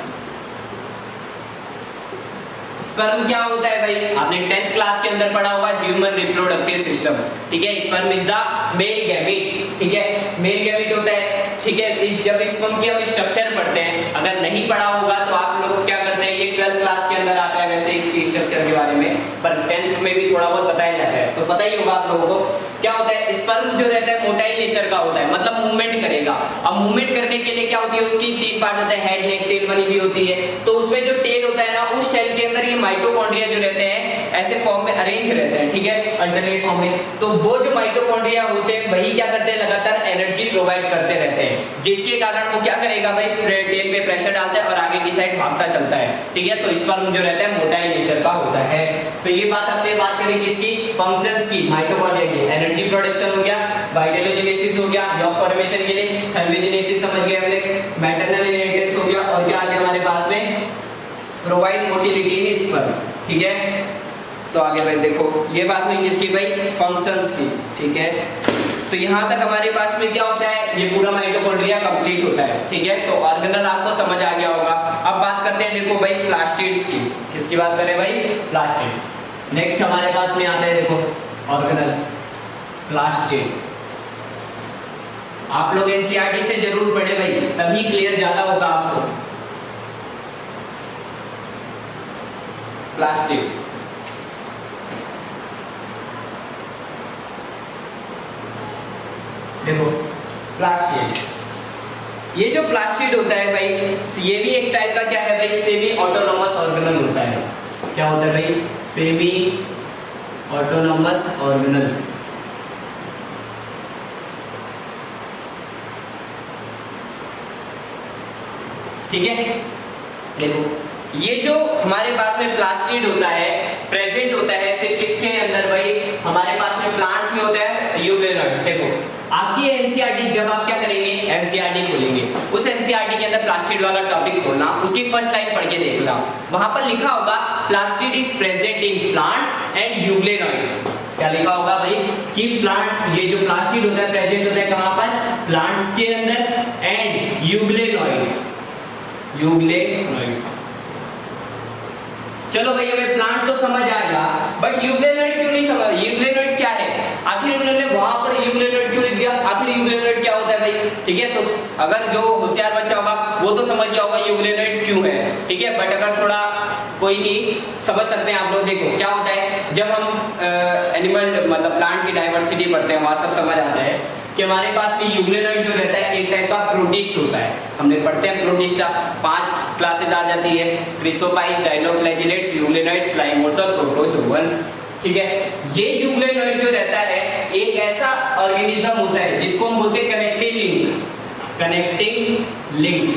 स्पर्म क्या होता है भाई, आपने 10th क्लास के अंदर पढ़ा होगा, ह्यूमन रिप्रोडक्टिव सिस्टम, ठीक है। Sperm is the male gamete, ठीक है, मेल गैमेट होता है, ठीक है। जब स्पर्म की हम स्ट्रक्चर पढ़ते हैं, अगर नहीं पढ़ा होगा तो आप लोग क्या करते हैं, ये 12th क्लास के अंदर आता है वैसे इसकी स्ट्रक्चर के बारे में, पर 10th में भी थोड़ा बहुत बताया जाता है, तो पता ही होगा आप लोगों को। क्या होता है, स्पर्म जो रहता है मोटाई नेचर का होता है, मतलब मूवमेंट करेगा। अब मूवमेंट करने के लिए क्या होती है, उसकी 3 पार्ट होते हैं, हेड, नेक, टेल बनी हुई होती है। तो उसमें जो टेल होता है ना, उस टेल के अंदर ये माइटोकॉन्ड्रिया जो रहते हैं ऐसे फॉर्म में अरेंज रहते हैं, ठीक है, अल्टरनेट फॉर्म में। तो वो जो माइटोकॉन्ड्रिया होते हैं वही क्या करते हैं, लगातार एनर्जी प्रोवाइड करते रहते हैं, जिसके कारण वो क्या करेगा भाई, टेल पे प्रेशर डालता है और आगे की साइड भागता चलता है, ठीक है। तो स्पर्म जो रहता है मोटाई नेचर का होता है। तो ये बात हमने बात करी किसकी, फंक्शंस की, माइटोकॉन्ड्रिया की। एनर्जी प्रोडक्शन हो गया, वाइटेलोजेनेसिस हो गया, यॉर्क फॉर्मेशन के लिए, थर्मियोजेनेसिस समझ गए हमने, मैटरनल इनहेरिटेंस हो गया, और क्या आ गया हमारे पास में, प्रोवाइड मोटिलिटी इन स्पर्म, ठीक है। तो आगे भाई देखो ये बात हुई किसकी भाई, फंक्शंस की, ठीक है। तो यहाँ तक हमारे पास में क्या होता है, ये पूरा माइटोकॉन्ड्रिया कंप्लीट होता है, ठीक है। तो ऑर्गेनल आपको समझ आ गया होगा। अब बात करते हैं देखो भाई प्लास्टिड्स की, किसकी बात करें भाई, प्लास्टिड। नेक्स्ट हमारे पास में आता है देखो ऑर्गेनल, प्लास्टिड। आप लोग एनसीईआरटी से जरूर पढ़े भाई, तभी क्लियर ज्यादा होगा आपको। प्लास्टिड, देखो प्लास्टिड, ये जो प्लास्टिड होता है भाई, ये भी एक टाइप का क्या है भाई, सेमी ऑटोनोमस ऑर्गेनल होता है। क्या होता है भाई, सेमी ऑटोनोमस ऑर्गेनल, ठीक है। देखो ये जो हमारे पास में प्लास्टिड होता है, प्रेजेंट होता है सिर्फ किसके अंदर भाई, हमारे पास में प्लांट्स में होता है, यूकेरियोट्स। देखो आपकी एनसीईआरटी जब आप क्या करेंगे, एनसीईआरटी खोलेंगे, उस एनसीईआरटी के अंदर प्लास्टिड वाला टॉपिक खोलना, उसकी फर्स्ट लाइन पढ़ के देखना, वहां पर लिखा होगा plastid is present in plants and euglenoids. क्या लिखा होगा भाई, कि प्लांट, ये जो प्लास्टिड होता है प्रेजेंट होता है कहां पर, प्लांट्स के अंदर, एंड यूग्लेनॉइड्स, यूग्लेनॉइड्स। चलो भाई हमें प्लांट तो समझ आ गया, बट यूग्लेनॉइड क्यों नहीं समझ, यूग्लेनॉइड क्या है, आखिर उन्होंने वहां पर यूग्लेनॉइड क्यों लिख दिया, आखिर यूग्लेनॉइड क्या होता है भाई। ठीक है। तो अगर जो होशियार बच्चा होगा वो तो समझ गया होगा यूग्लेनोइड क्यों है, ठीक है। बट अगर थोड़ा कोई नहीं समझ सकते हैं आप लोग, देखो क्या होता है जब हम एनिमल मतलब प्लांट की डाइवर्सिटी पढ़ते हैं वहाँ सब समझ आता है कि हमारे पास भी यूग्लेनोइड जो रहता है एक टाइप का प्रोटिस्ट होता है। हमने पढ़ते हैं प्रोटिस्टा, 5 क्लासेस आ जाती है, क्रिसोफाइट, डाइनोफ्लैजिलेट्स, यूग्लेनोइड्स, लाइमोट्स और प्रोटोजोअन्स, ठीक है। ये यूग्लेनोइड जो रहता है एक ऐसा ऑर्गेनिज्म होता है जिसको हम बोलते हैं connecting link, connecting link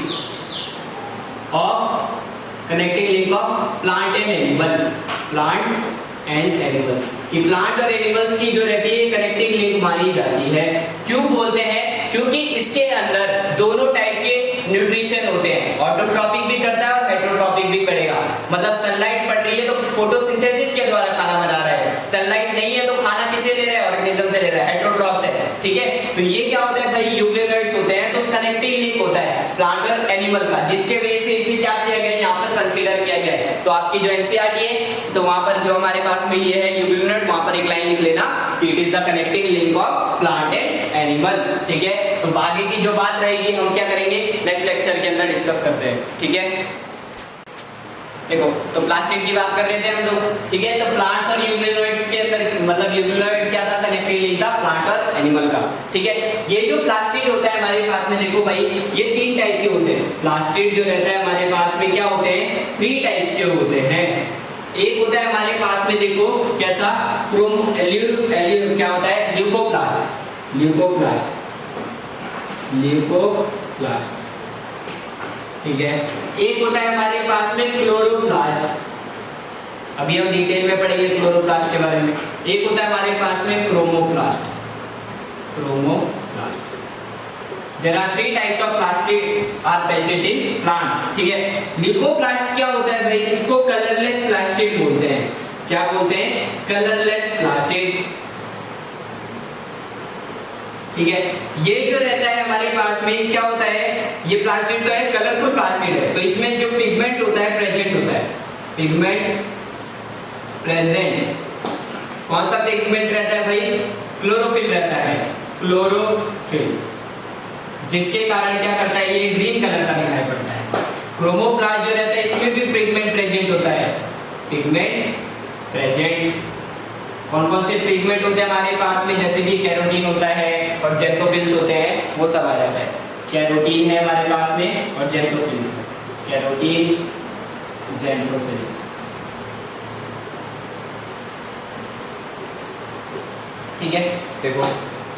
of plant and animal, plant and animals कि प्लांट और एनिमल्स की जो रहती है कनेक्टिंग लिंक मानी जाती है। क्यों बोलते हैं? क्योंकि इसके अंदर दोनों टाइप के न्यूट्रिशन होते हैं, ऑटोट्रॉफिक भी करता है और हेटेरोट्रॉफिक भी करेगा। मतलब सनलाइट पड़ रही है तो फोटोसिंथेसिस के द्वारा खाना बना रहा है, सनलाइट नहीं है तो खाना किसे ले रहा है? ऑर्गेनिज्म से ले रहा है, हेटेरोट्रॉफ से, ठीक है। तो ये क्या होता है भाई, यूग्लेनोइड्स होते हैं तो कनेक्टिंग लिंक होता है प्लांट और एनिमल का, जिसके वजह से इसे क्या किया गया यहाँ पर कंसीडर किया गया है। तो आपकी जो एनसीईआरटी है तो वहां पर जो हमारे पास में ये है यूग्लेनोइड, वहां पर एक लाइन लिख लेना कि it is the connecting link of plant and animal, ठीक है। तो आगे की जो बात रहेगी हम क्या करेंगे नेक्स्ट लेक्चर के अंदर डिस्कस करते हैं, ठीक है। देखो तो प्लास्टिड की बात कर रहे थे हम लोग, ठीक है। तो प्लांट्स और यूग्लेनोइड्स के अंदर मतलब यूग्लेनोइड क्या था? कनेक्टिंग लिंक था प्लांट और एनिमल का, ठीक है। ये जो प्लास्टिड होता है हमारे पास में, देखो भाई ये 3 टाइप के होते हैं। प्लास्टिड जो रहता है हमारे पास में क्या होते हैं? 3 टाइप्स के होते हैं। एक होता है हमारे पास में देखो कैसा क्या होता है? ल्यूकोप्लास्ट, ल्यूकोप्लास्ट, ठीक है। एक होता है हमारे पास में क्लोरोप्लास्ट, अभी हम डिटेल में पढ़ेंगे क्लोरोप्लास्ट के बारे में। एक होता है हमारे पास में chromoplast, chromoplast. There are 3 types of plastid are present in plants, ठीक है। ल्यूकोप्लास्ट क्या होता है भाई? इसको कलरलेस प्लास्टिड बोलते हैं। क्या बोलते हैं? कलरलेस प्लास्टिड, ठीक है। ये जो रहता है हमारे पास में क्या होता है? ये प्लास्टिड तो है, कलरफुल प्लास्टिड है, तो इसमें जो पिगमेंट होता है प्रेजेंट होता है, पिगमेंट प्रेजेंट। कौन सा पिगमेंट रहता है भाई? क्लोरोफिल रहता है, क्लोरोफिल, जिसके कारण क्या करता है? ये ग्रीन कलर का दिखाई पड़ता है। क्रोमोप्लास्ट जो रहता है इसमें भी पिगमेंट प्रेजेंट होता है, पिगमेंट प्रेजेंट। कौन कौन से पिगमेंट होते हैं हमारे पास में? जैसे कि कैरोटीन होता है और जेंथोफिल्स होते हैं, वो सब आ जाता है। कैरोटीन है हमारे पास में और जेंथोफिल्स, कैरोटीन, जेंथोफिल्स, ठीक है। देखो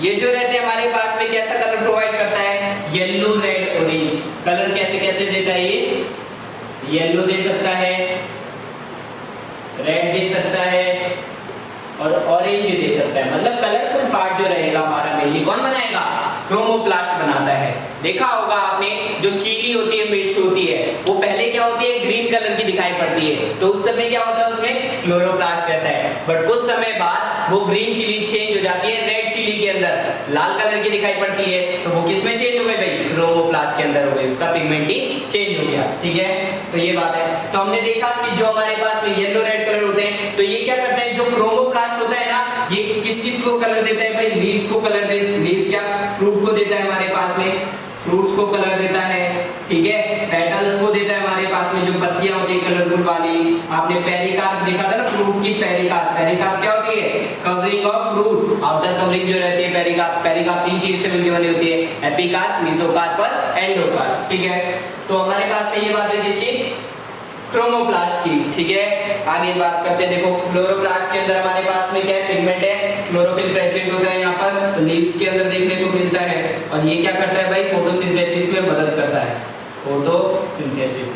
ये जो रहते हैं हमारे पास में कैसा कलर प्रोवाइड करता है? Yellow, red, orange. कलर कैसे कैसे देता है? ये येलो दे सकता है, रेड दे सकता है और ऑरेंज दे सकता है। मतलब कलरफुल पार्ट जो रहेगा हमारा में, ये कौन बनाएगा? क्रोमोप्लास्ट बनाता है। देखा होगा आपने जो चीली होती है, मिर्च होती है, वो पहले क्या होती है? ग्रीन कलर की दिखाई पड़ती है, तो उस समय क्या होता है? उसमें क्लोरोप्लास्ट रहता है। बट कुछ समय बाद वो ग्रीन चिली चेंज हो जाती है, रेड चिली के अंदर लाल कलर की दिखाई पड़ती है, तो वो किस में चेंज हो गई भाई? क्रोमोप्लास्ट के अंदर हो गई, उसका पिगमेंट ही चेंज हो गया, ठीक है। तो ये बात है। तो हमने देखा कि जो हमारे पास में येलो, रेड कलर होते हैं, तो ये क्या करता है? जो क्रोमोप्लास्ट होता है ना, ये किस किस को कलर देता है भाई? लीव्स को कलर दे, लीव्स क्या? फ्रूट को देता है हमारे पास में, फ्रूट्स को कलर देता है, ठीक है। पेटल्स को देता है हमारे पास में, जो पत्तियां होती है कलरफुल वाली। आपने पेरिकार्प देखा था ना, फ्रूट की पेरिकार्प। पेरिकार्प क्या होती है? Covering of fruit, outer covering जो रहती है पेरिकार्प। पेरिकार्प 3 चीज से मिलकर बनी होती है, एपिकार्प, मेसोकार्प और एंडोकार्प, ठीक है। तो हमारे पास में ये बात है किसकी? क्रोमोप्लास्ट की, ठीक है। आगे बात करते हैं। देखो क्लोरोप्लास्ट के अंदर हमारे पास में क्या है? पिगमेंट है, क्लोरोफिल प्रेजेंट होता है यहाँ पर, तो लीव्स के अंदर देखने को मिलता है। और ये क्या करता है भाई? फोटोसिंथेसिस में मदद करता है, फोटोसिंथेसिस।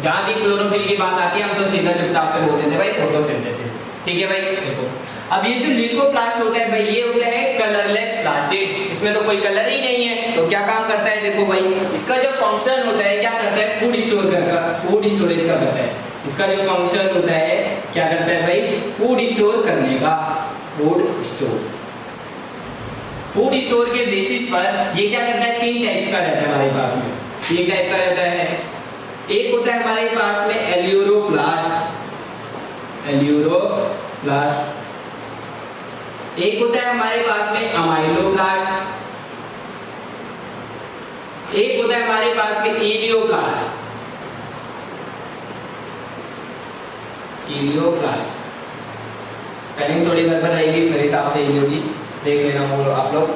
जहां भी क्लोरोफिल की बात आती है हम तो सीधा चुपचाप से बोल देते हैं भाई फोटोसिंथेसिस, ठीक है भाई। देखो अब ये जो ल्यूकोप्लास्ट होता है भाई, ये होता है कलरलेस प्लास्टिड, इसमें तो कोई कलर ही नहीं है। तो क्या काम करता है? देखो भाई इसका जो फंक्शन होता है क्या करता है? फूड स्टोर करता है, फूड स्टोरेज का करता है। इसका जो फंक्शन होता है क्या करता है भाई? फूड स्टोर करने का, फूड स्टोर। फूड स्टोर के बेसिस पर ये क्या करता है? 3 टाइप्स का रहता है हमारे पास में, 3 टाइप का रहता है। एक होता है हमारे पास में एल्यूरोप्लास्ट, एल्यूरोप्लास्ट। एक होता है हमारे पास में अमाइलोप्लास्ट, एक होता है हमारे पास में इलियोब्लास्ट, इलियोब्लास्ट स्पेलिंग थोड़ी गड़बड़ रहेगी मेरे हिसाब से इलियो की, देख लेना वो आप लोग,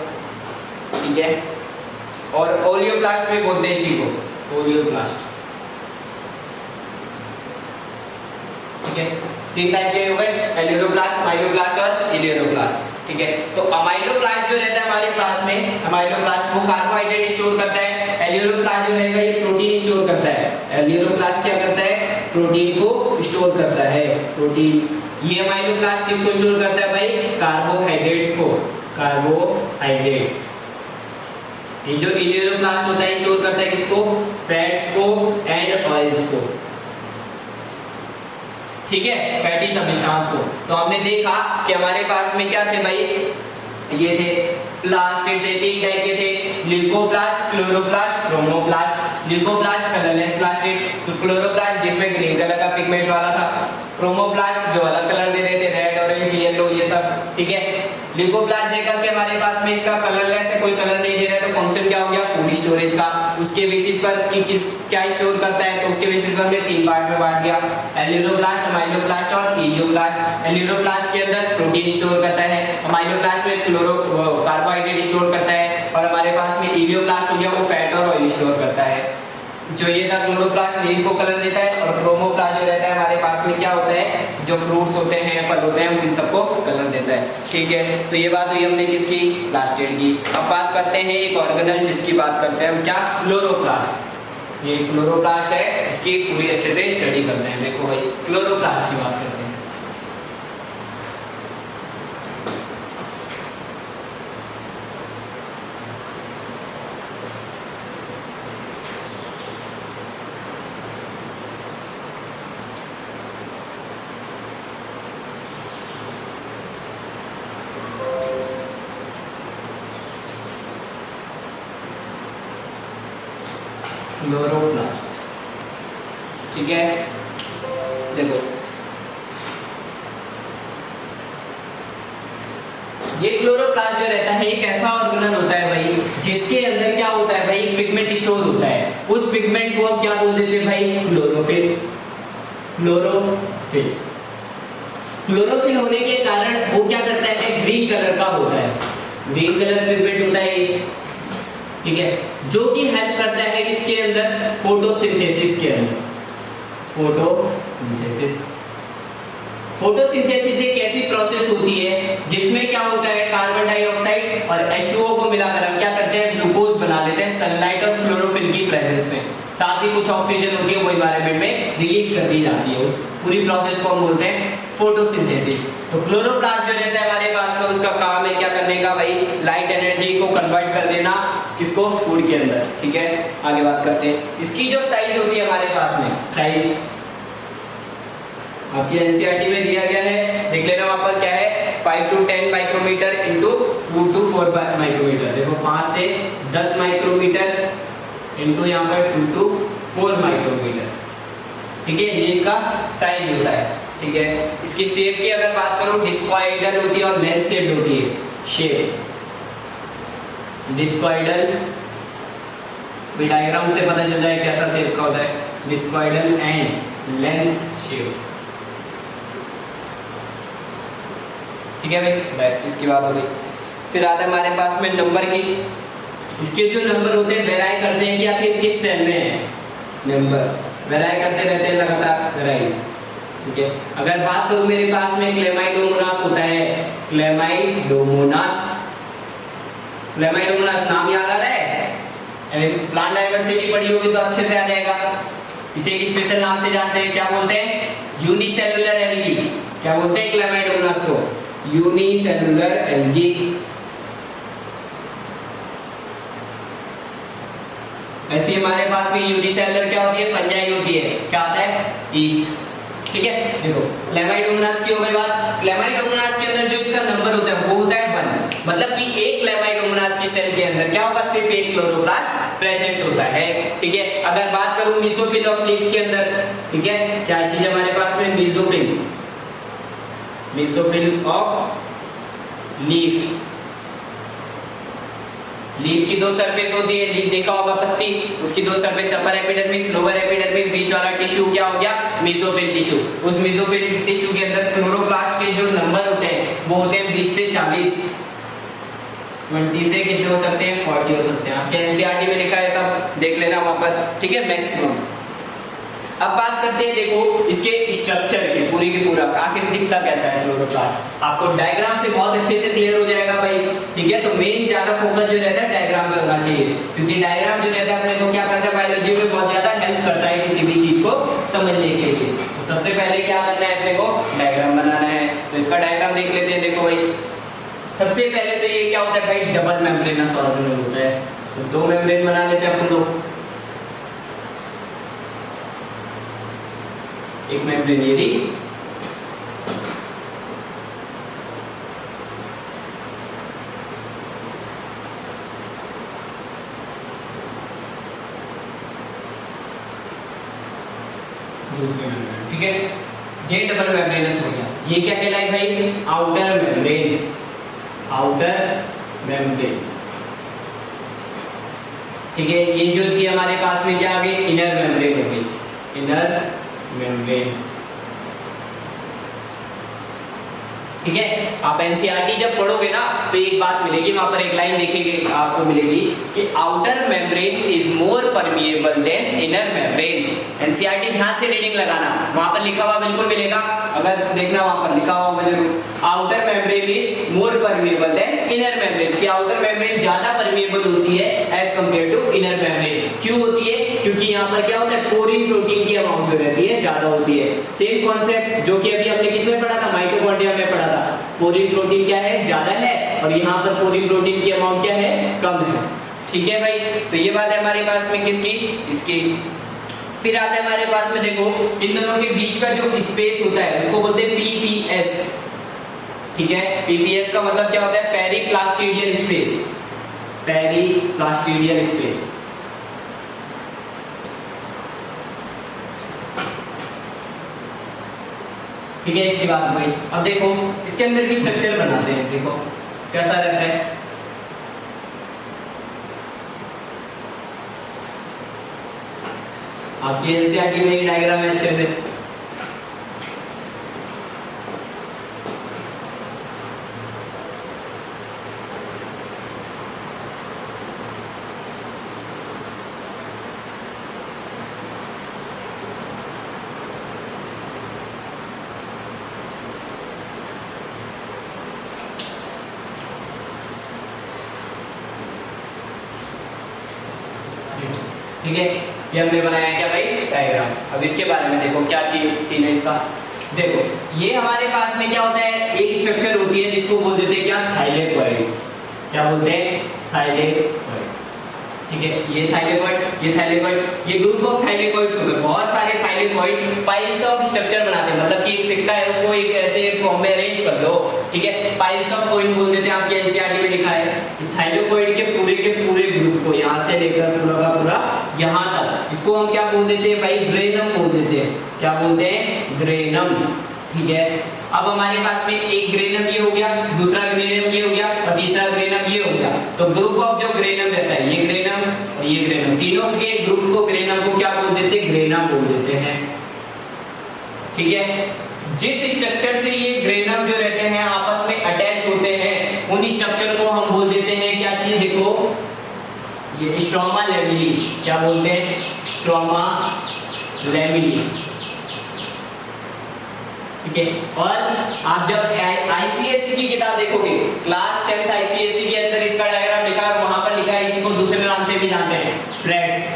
ठीक है। और ओलियोब्लास्ट भी बोलते हैं इसी को, ओलियोब्लास्ट, ठीक है। तीन टाइप के हो गए, एलियोब्लास्ट, अमाइलोब्लास्ट और इलियोब्लास्ट, ठीक है। तो अमाइलोब्लास्ट जो रहता है हमारे पास में, अमाइलोब्लास्ट वो कार्बोहाइड्रेट स्टोर करता है, एलियोब्लास्ट जो रहेगा ये प्रोटीन स्टोर करता है। एलियोब्लास्ट क्या करता है, प्रोटीन को स्टोर करता है, प्रोटीन। ये अमाइलोब्लास्ट किसको स्टोर करता है भाई, कार्बोहाइड्रेट्स को, कार्बोहाइड्रेट्स। ये जो इलियोब्लास्ट होता है स्टोर करता है किसको, फैट्स को एंड ऑयल्स को, ठीक है, फैटी सब्सटेंस को। तो हमने देखा कि हमारे पास में क्या थे भाई, ये थे प्लास्टिड थे, तीन टाइप के थे, leucoplast, chloroplast, chromoplast. Leucoplast colourless plastid, chloroplast जिसमें ग्रीन कलर का पिगमेंट वाला था, क्रोमोप्लास्ट जो अलग कलर में रहते, रेड, ऑरेंज, येलो, ये सब, ठीक है। ल्यूकोप्लास्ट देखा कि हमारे पास में इसका कलरलेस है, कोई कलर नहीं दे रहा है, तो फंक्शन क्या हो गया, फूड स्टोरेज का। उसके बेसिस पर कि किस क्या स्टोर करता है, तो उसके बेसिस पर हमने तीन पार्ट में बांट दिया, एलियोब्लास्ट, अमाइलोब्लास्ट और इलियोब्लास्ट। एलियोब्लास्ट के अंदर प्रोटीन स्टोर करता है, अमाइलोब्लास्ट में कार्बोहाइड्रेट स्टोर करता है, और हमारे पास में इलियोब्लास्ट हो गया वो फैट और ऑयल स्टोर करता है। जो ये था क्लोरोप्लास्ट लीफ को कलर देता है, और क्रोमोप्लास्ट जो रहता है हमारे पास में क्या होता है, जो फ्रूट्स होते हैं, फल होते हैं, उन सबको कलर देता है, ठीक है। तो ये बात हुई हमने किसकी, प्लास्टिड की। अब बात करते हैं एक ऑर्गेनल जिसकी बात करते हैं हम, क्या, क्लोरोप्लास्ट। ये क्लोरोप्लास्ट है, इसकी पूरी अच्छे से स्टडी करते हैं। देखो भाई क्लोरोप्लास्ट की बात करते हैं। क्लोरोप्लास्ट, ठीक है। देखो ये क्लोरोप्लास्ट जो रहता है एक ऐसा ऑर्गेनल होता है भाई जिसके अंदर क्या होता है भाई, पिगमेंट स्टोर होता है। उस पिगमेंट को हम क्या बोल देते हैं भाई, क्लोरोफिल। क्लोरोफिल, क्लोरोफिल होने के कारण वो क्या करता है, ग्रीन कलर का होता है, ग्रीन कलर पिगमेंट होता है, ठीक है, जो कि हेल्प करता है किसके अंदर, फोटोसिंथेसिस के अंदर। फोटोसिंथेसिस, फोटोसिंथेसिस एक ऐसी प्रोसेस होती है जिसमें क्या होता है, कार्बन डाइऑक्साइड और H2O को मिलाकर हम क्या करते हैं, ग्लूकोज बना देते हैं सनलाइट और क्लोरोफिल की प्रेजेंस में। साथ ही कुछ ऑक्सीजन होती है वो एनवायरनमेंट में रिलीज कर दी जाती है। उस पूरी प्रोसेस को हम बोलते हैं फोटोसिंथेसिस। तो क्लोरोप्लास्ट जो रहता है हमारे पास में, उसका काम है क्या करने का भाई, लाइट एनर्जी को कन्वर्ट कर देना किसको, फूड के अंदर, ठीक है। आगे बात करते हैं, इसकी जो साइज होती है हमारे पास में, साइज आपकी एनसीईआरटी में दिया गया है, देख लेना वहां पर क्या है, 5 to 10 micrometer into 2 to 4 micrometer. देखो 5 से 10 माइक्रोमीटर इंटू यहाँ पर 2 to 4 माइक्रोमीटर, ठीक है, ये इसका साइज होता है, ठीक है। इसकी शेप की अगर बात करूं, डिस्कॉइडल होती है और लेंस शेप्ड होती है। शेप डिस्कॉइडल, भी डायग्राम से पता चल जाए कैसा शेप का होता है, डिस्कॉइडल एंड लेंस शेप, ठीक है भाई, इसकी बात हो गई। फिर आता है हमारे पास में नंबर की। इसके जो नंबर होते हैं वेराई करते हैं कि आखिर किस सेल में है, नंबर वेराई करते रहते हैं लगातार, वेराइज, ठीक है। अगर बात करूं मेरे पास में क्लेमाइडोमोनास होता है, क्लेमाइडोमोनास, क्लेमाइडोमोनास नाम याद आ रहा है, प्लांट डाइवर्सिटी पढ़ी होगी तो अच्छे से आ जाएगा। इसे एक स्पेशल नाम से जानते हैं, क्या बोलते हैं, यूनिसेलुलर एल्गी। क्या बोलते हैं क्लेमाइडोमोनास को, यूनिसेलुलर एल्गी। ऐसे हमारे पास में यूनिसेलुलर क्या होती है, फंजाई होती है, क्या आता है, ईस्ट, ठीक है। देखो क्लेमाइडोमोनास की हो गई बात। क्लेमाइडोमोनास के अंदर जो इसका नंबर होता है वो होता है 1, मतलब कि एक क्लेमाइडोमोनास की सेल के अंदर क्या होगा, सिर्फ एक क्लोरोप्लास्ट प्रेजेंट होता है, ठीक है। अगर बात करूं मेसोफिल ऑफ लीफ के अंदर, ठीक है, क्या चीज हमारे पास में, mesophyll, mesophyll of leaf, leaf की दो सरफेस होती है, लीफ देखा होगा पत्ती, उसकी दो surface, upper epidermis, lower epidermis, बीच वाला टिश्यू क्या हो गया, मेसोफिल टिश्यू। उस मेसोफिल टिश्यू के अंदर क्लोरोप्लास्ट के जो नंबर होते हैं वो होते हैं 20 से 40, 20 से कितने हो सकते हैं, 40 हो सकते हैं। आपके एनसीईआरटी में लिखा है, सब देख लेना वहां पर, ठीक है, मैक्सिमम। अब बात करते हैं देखो इसके स्ट्रक्चर की, पूरी की पूरा आखिर दिखता कैसा है क्लोरोप्लास्ट, आपको डायग्राम से बहुत अच्छे से क्लियर हो जाएगा भाई, ठीक है। तो मेन ज्यादा फोकस जो रहता है डायग्राम पे होना चाहिए, क्योंकि डायग्राम जो रहता है अपने को क्या करता है, बायोलॉजी में बहुत ज्यादा हेल्प करता है किसी भी चीज को समझने के लिए। तो सबसे पहले क्या करना है अपने को, डायग्राम बनाना है। तो इसका डायग्राम देख लेते हैं। देखो भाई सबसे पहले तो ये क्या होता है भाई, डबल मेम्ब्रेनस ऑर्गेनल होता है। तो दो मेम्ब्रेन बना लेते हैं अपन लोग, एक मेम्ब्रेन ये रही, दूसरी मेम्ब्रेन, ठीक है। ये डबल मेम्ब्रेनस हो गया। ये क्या कहलाए भाई, आउटर मेम्ब्रेन, आउटर मेम्ब्रेन, ठीक है। ये जो थी हमारे पास में क्या आ गई, इनर मेम्ब्रेन हो गई, इनर मेम्ब्रेन, ठीक है। आप एनसीईआरटी जब पढ़ोगे ना तो एक बात मिलेगी, वहां पर एक लाइन देखेंगे आपको मिलेगी कि outer membrane is more permeable than inner membrane. NCERT ध्यान से रीडिंग लगाना, वहां पर लिखा हुआ बिल्कुल मिलेगा, अगर देखना वहां पर लिखा हुआ होगा जरूर, outer membrane is more permeable than inner membrane, कि आउटर मेम्ब्रेन ज्यादा परमिएबल होती है as compare to inner membrane. क्यों होती है, क्योंकि यहाँ पर क्या होता है, पोरिन प्रोटीन की अमाउंट जो रहती है ज्यादा होती है। सेम कॉन्सेप्ट जो कि अभी हमने किसमें पढ़ा था, माइटोकॉन्ड्रिया में पढ़ा था। पोरिन प्रोटीन क्या है, ज्यादा है, और यहाँ पर पोरिन प्रोटीन की अमाउंट क्या है, कम है, ठीक है भाई। तो ये बात है हमारे पास में किसकी, इसकी। फिर आता है हमारे पास में देखो इन दोनों के बीच का जो स्पेस होता है उसको बोलते हैं पीपीएस, ठीक है। पीपीएस का मतलब क्या होता है, पेरिप्लास्टिडियल स्पेस, पेरिप्लास्टिडियल स्पेस, ठीक है। इसकी बात भाई अब देखो इसके अंदर की स्ट्रक्चर बनाते हैं, देखो कैसा रहता है। आपकी एनसीईआरटी में डायग्राम है अच्छे से, ठीक है। ये हमने बनाया क्या भाई, डायग्राम। अब इसके बारे में देखो क्या चीज सीन है इसका। देखो ये हमारे पास में क्या होता है, एक स्ट्रक्चर होती है जिसको बोल देते हैं क्या, थाइलेकोइड्स। क्या बोलते हैं, थाइलेकोइड, ठीक है। ये थाइलेकोइड, ये थाइलेकोइड, ये ग्रुप ऑफ थाइलेकोइड्स होते हैं। बहुत सारे थाइलेकोइड पाइल्स ऑफ स्ट्रक्चर बनाते हैं, मतलब कि एक सिक्का है उसको एक ऐसे फॉर्म में अरेंज कर दो, ठीक है। पाइल्स ऑफ कॉइन बोल देते हैं, आपके एनसीईआरटी में लिखा है। इस थाइलेकोइड के पूरे ग्रुप को यहाँ से लेकर पूरा का पूरा यहाँ तक, इसको हम क्या बोल देते हैं भाई, ग्रेनम बोल देते हैं। क्या बोलते हैं, ग्रेनम, ठीक है। अब हमारे पास में एक ग्रेनम ये हो गया, दूसरा ग्रेनम ये हो गया, और तीसरा ग्रेनम ये हो गया। तो ग्रुप ऑफ जो ग्रेनम रहता है, ये ग्रेनम और ये ग्रेनम, तीनों के ग्रुप को, ग्रेनम को क्या बोल देते हैं, ग्रेनम बोल देते हैं, ठीक है। जिस स्ट्रक्चर से ये ग्रेनम जो रहते हैं आपस में अटैच होते हैं, उन स्ट्रक्चर को हम बोल देते हैं क्या चीज, देखो ये स्ट्रोमा लैमेली। क्या बोलते हैं, स्ट्रोमा लैमेली, ठीक है। और आप जब आईसीएसई की किताब देखोगे, क्लास 10th आईसीएसई के अंदर इसका डायग्राम लिखा है, वहां पर लिखा है, इसी को दूसरे नाम से भी जानते हैं, फ्रेट्स।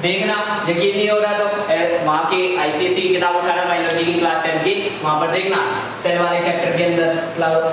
देखना यकीन नहीं हो रहा तो वहां के आईसीएसई की किताब उठाना, बायोलॉजी की क्लास 10 की, वहां पर देखना सेल वाले चैप्टर के अंदर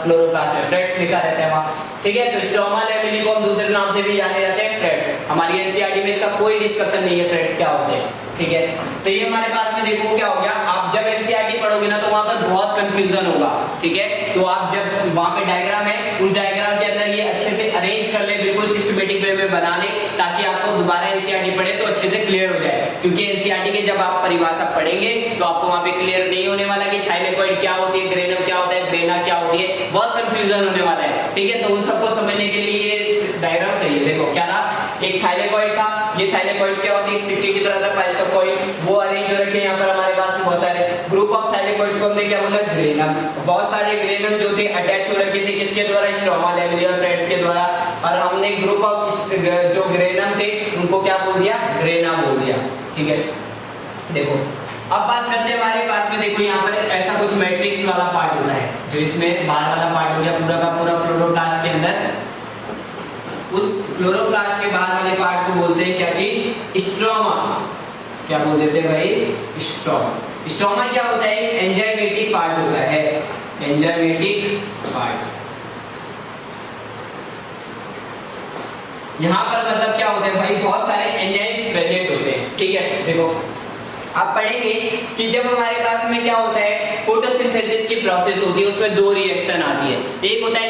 क्लोरोप्लास्ट में फ्रेट्स लिखा रहता है वहां, ठीक है। तो स्ट्रोमा लैमेली को हम दूसरे नाम से भी जाने जाते हैं, फ्रेट्स। हमारी एनसीईआरटी में इसका कोई डिस्कशन नहीं है, फ्रेट्स क्या होते हैं, ठीक है। तो ये हमारे पास में देखो क्या हो गया, आप जब एनसीईआरटी पढ़ोगे ना तो वहां पर बहुत कंफ्यूजन होगा, ठीक है। तो आप जब वहां पे डायग्राम है, उस डायग्राम के अंदर ये अच्छे से अरेंज कर ले, बिल्कुल सिस्टमैटिक वे में बना ले, ताकि ताकि आपको दोबारा एनसीईआरटी पढ़े तो अच्छे से क्लियर हो जाए, क्योंकि एनसीईआरटी के जब आप परिभाषा पढ़ेंगे तो आपको वहां पे क्लियर नहीं होने वाला कि थाइलेकोइड क्या होती है, ग्रेनम क्या होता है, ग्रेना क्या होती है, बहुत कंफ्यूजन होने वाला है। ठीक है, तो उन सबको समझने के लिए ये डायग्राम सही है। देखो क्या था, एक थाइलेकोइड था, ये थाइलेकोइड्स क्या होती है, सिक्के की तरह था पाइल्स ऑफ कॉइन, वो अरेंज हो रखे हैं यहाँ पर हमारे पास बहुत सारे ग्रुप ऑफ थाइलेकोइड्स को हमने क्या बोला, ग्रेनम। बहुत सारे ग्रेनम जो थे अटैच हो रखे थे किसके द्वारा, स्ट्रोमा लैमेलिया थ्रेड्स के द्वारा, और हमने ग्रुप ऑफ जो ग्रेनम थे उनको क्या बोल दिया, ग्रेना बोल दिया। ठीक है, देखो अब बात करते हैं हमारे पास में, देखो यहाँ पर ऐसा कुछ मैट्रिक्स वाला पार्ट होता है, जो इसमें बाहर वाला पार्ट हो गया पूरा का पूरा क्लोरोप्लास्ट के अंदर, उस क्लोरोप्लास्ट के बाहर वाले पार्ट को बोलते हैं क्या चीज, स्ट्रोमा। क्या बोल देते हैं भाई, स्ट्रोमा। स्ट्रोमा क्या होता है, एंजाइमेटिक पार्ट होता है, एंजाइमेटिक पार्ट। यहाँ पर मतलब क्या होता है भाई, बहुत सारे एंजाइम्स प्रेजेंट होते हैं। ठीक है, देखो आप पढ़ेंगे कि जब हमारे पास में क्या होता है, फोटोसिंथेसिस की प्रोसेस होती है, उसमें दो रिएक्शन आती है, एक होता है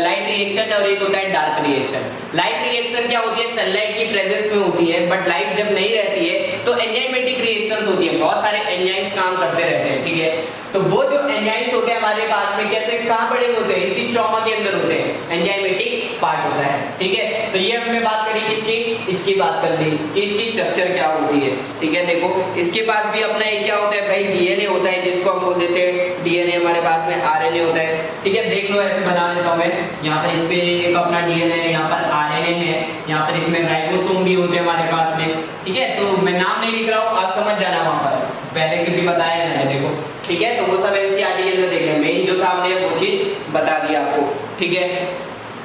लाइट रिएक्शन और एक होता है डार्क रिएक्शन। लाइट रिएक्शन क्या होती है, सनलाइट की प्रेजेंस में होती है, बट लाइट जब नहीं रहती है तो एंजाइमेटिक रिएक्शंस होती है, बहुत सारे एंजाइम्स काम करते रहते हैं। ठीक है, तो वो जो एंजाइम्स होते हैं हमारे पास में कैसे कहां पड़े होते हैं, इसी स्ट्रोमा के अंदर होते हैं, एंजाइमेटिक पार्ट होता है। ठीक है, तो ये हमने बात करी किसकी, इसकी बात कर ली कि इसकी स्ट्रक्चर क्या होती है। ठीक है, देखो इसके पास भी अपना एक क्या होता है भाई, डीएनए होता है, जिसको हम बोल देते हैं डीएनए, हमारे पास में आरएनए होता है। ठीक है, देख लो ऐसे बना लेता हूं मैं, यहाँ पर इस पे एक अपना डीएनए है, यहाँ पर आरएनए है, यहाँ पर इसमें राइबोसोम भी होते हैं हमारे पास में। ठीक है, तो मैं नाम नहीं लिख रहा हूँ, आप समझ जाना वहां पर, पहले क्योंकि बताया मैंने। देखो ठीक है, तो वो सब एनसीईआरटी के अंदर देख लें, मेन जो था हमने वो चीज बता दिया आपको। ठीक है,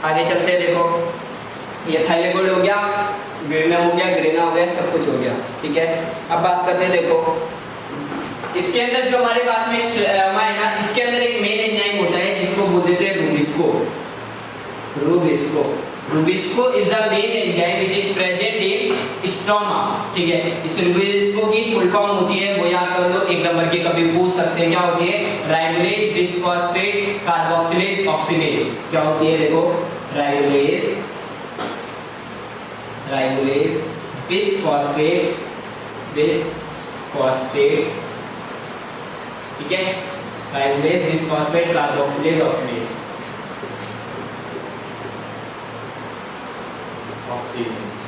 आगे चलते हैं। देखो ये थाइलेकोइड हो गया, ग्रेनम हो गया, ग्रेना हो गया, सब कुछ हो गया। ठीक है, अब बात करते हैं, देखो इसके अंदर जो हमारे पास में स्ट्रोमा है ना, इसके अंदर एक मेन एंजाइम होता है जिसको बोल देते हैं rubisco. Rubisco, rubisco is the main enzyme which is present in stroma. ठीक है, इस रूबिस्को की फुल फॉर्म होती है, वो याद कर लो, एक नंबर की कभी पूछ सकते हैं, क्या होती है, राइबोलेज बिसफॉस्फेट कार्बोक्सिलेज ऑक्सीडेज। क्या होती है, देखो राइबोलेज, राइबोलेज बिसफॉस्फेट, बिसफॉस्फेट। ठीक है, राइबोलेज बिसफॉस्फेट कार्बोक्सिलेज ऑक्सीडेज, ऑक्सीडेज।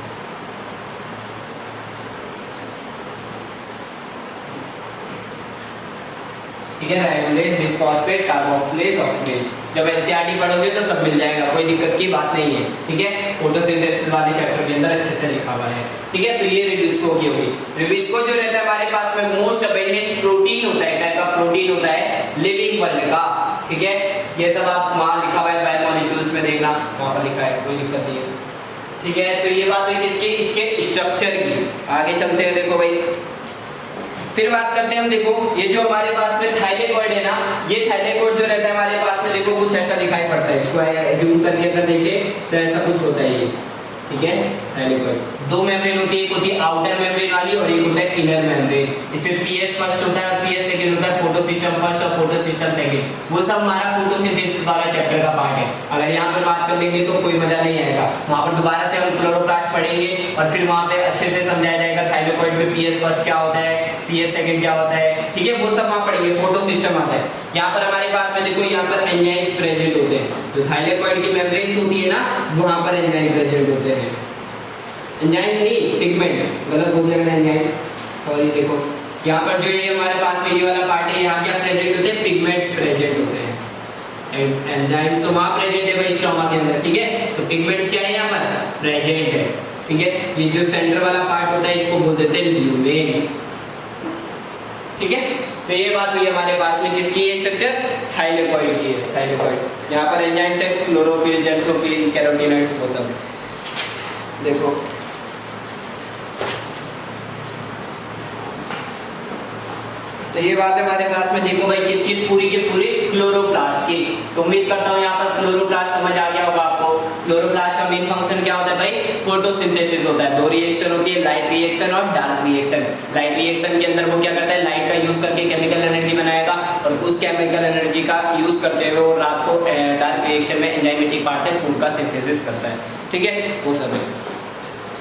ठीक है, राइबोलेज बिसफॉस्फेट कार्बोक्सिलेज ऑक्सीडेज। जब एनसीईआरटी पढ़ोगे तो सब मिल जाएगा, कोई दिक्कत की बात नहीं है। ठीक है, फोटोसिंथेसिस वाले चैप्टर के अंदर अच्छे से लिखा हुआ है। ठीक है, तो ये रूबिस्को की होगी। रूबिस्को जो रहता है हमारे पास में मोस्ट अबंडेंट प्रोटीन होता है, टाइप का प्रोटीन होता है लिविंग वर्ल्ड का। ठीक है, ये सब आप वहां लिखा हुआ है बायोमोलिक्यूल्स में, देखना वहां पर लिखा है, कोई दिक्कत नहीं है। ठीक है, तो ये बात हुई किसकी, इसके स्ट्रक्चर की। आगे चलते हैं, देखो भाई फिर बात करते हैं हम। देखो ये जो हमारे पास में थाइलेकोइड है ना, ये थाइलेकोइड जो रहता है हमारे पास में, देखो कुछ ऐसा दिखाई पड़ता है, इसको जूम करके अगर देखें तो ऐसा कुछ होता है ये। ठीक है, थाइलेकोइड दो मेम्ब्रेन होती है, एक होती है आउटर मेम्ब्रेन वाली और एक होता है इनर मेम्ब्रेन। इसमें पीएस फर्स्ट होता है और पीएस सेकंड होता है, फोटोसिस्टम फर्स्ट और फोटोसिस्टम सेकंड। वो सब हमारा फोटोसिंथेसिस वाला चैप्टर का पार्ट है। अगर यहाँ पर बात कर लेंगे तो कोई मजा नहीं आएगा, वहां पर दोबारा से हम क्लोरोप्लास्ट पढ़ेंगे और फिर वहां पे अच्छे से समझाया जाएगा थाइलेकोइड में पीएस फर्स्ट क्या होता है, पीएस सेकंड क्या होता है। ठीक है, वो सब वहां पढ़ेंगे, फोटोसिस्टम आता है। यहाँ पर हमारे पास में देखो, यहाँ पर एंजाइम्स प्रेजेंट होते हैं, जो थाइलेकोइड की मेम्ब्रेन्स होती है ना, वहां पर एंजाइम प्रेजेंट होते हैं। एंजाइम नहीं, पिगमेंट, गलत बोल दिया मैंने, एंजाइम सॉरी। देखो यहाँ पर जो ये हमारे पास में ये वाला पार्ट है, यहाँ क्या प्रेजेंट होते हैं, पिगमेंट्स प्रेजेंट होते हैं। एंजाइम्स तो वहाँ प्रेजेंट है भाई स्ट्रोमा के अंदर। ठीक है, तो पिगमेंट्स क्या है यहाँ पर प्रेजेंट है। ठीक है, ये जो सेंटर वाला पार्ट होता है इसको बोल देते हैं ल्यूमेन। ठीक है, तो ये बात हुई हमारे पास में किसकी है, स्ट्रक्चर थाइलेकोइड की है। थाइलेकोइड यहाँ पर एंजाइम्स है, क्लोरोफिल, जेंथोफिल, कैरोटीनॉइड्स, वो सब। देखो तो ये बात है हमारे पास में, देखो भाई किसकी, पूरी के पूरी क्लोरोप्लास्ट की। तो उम्मीद करता हूँ यहाँ पर क्लोरोप्लास्ट समझ आ गया होगा आपको। क्लोरोप्लास्ट का मेन फंक्शन क्या होता है भाई, फोटोसिंथेसिस होता है। दो रिएक्शन होती है, लाइट रिएक्शन और डार्क रिएक्शन। लाइट रिएक्शन के अंदर वो क्या करता है, लाइट का यूज करके केमिकल एनर्जी बनाएगा और उस केमिकल एनर्जी का यूज करते हुए वो रात को डार्क रिएक्शन में एंजाइमेटिक पार्ट से फूड का सिंथेसिस करता है। ठीक है, वो सब है।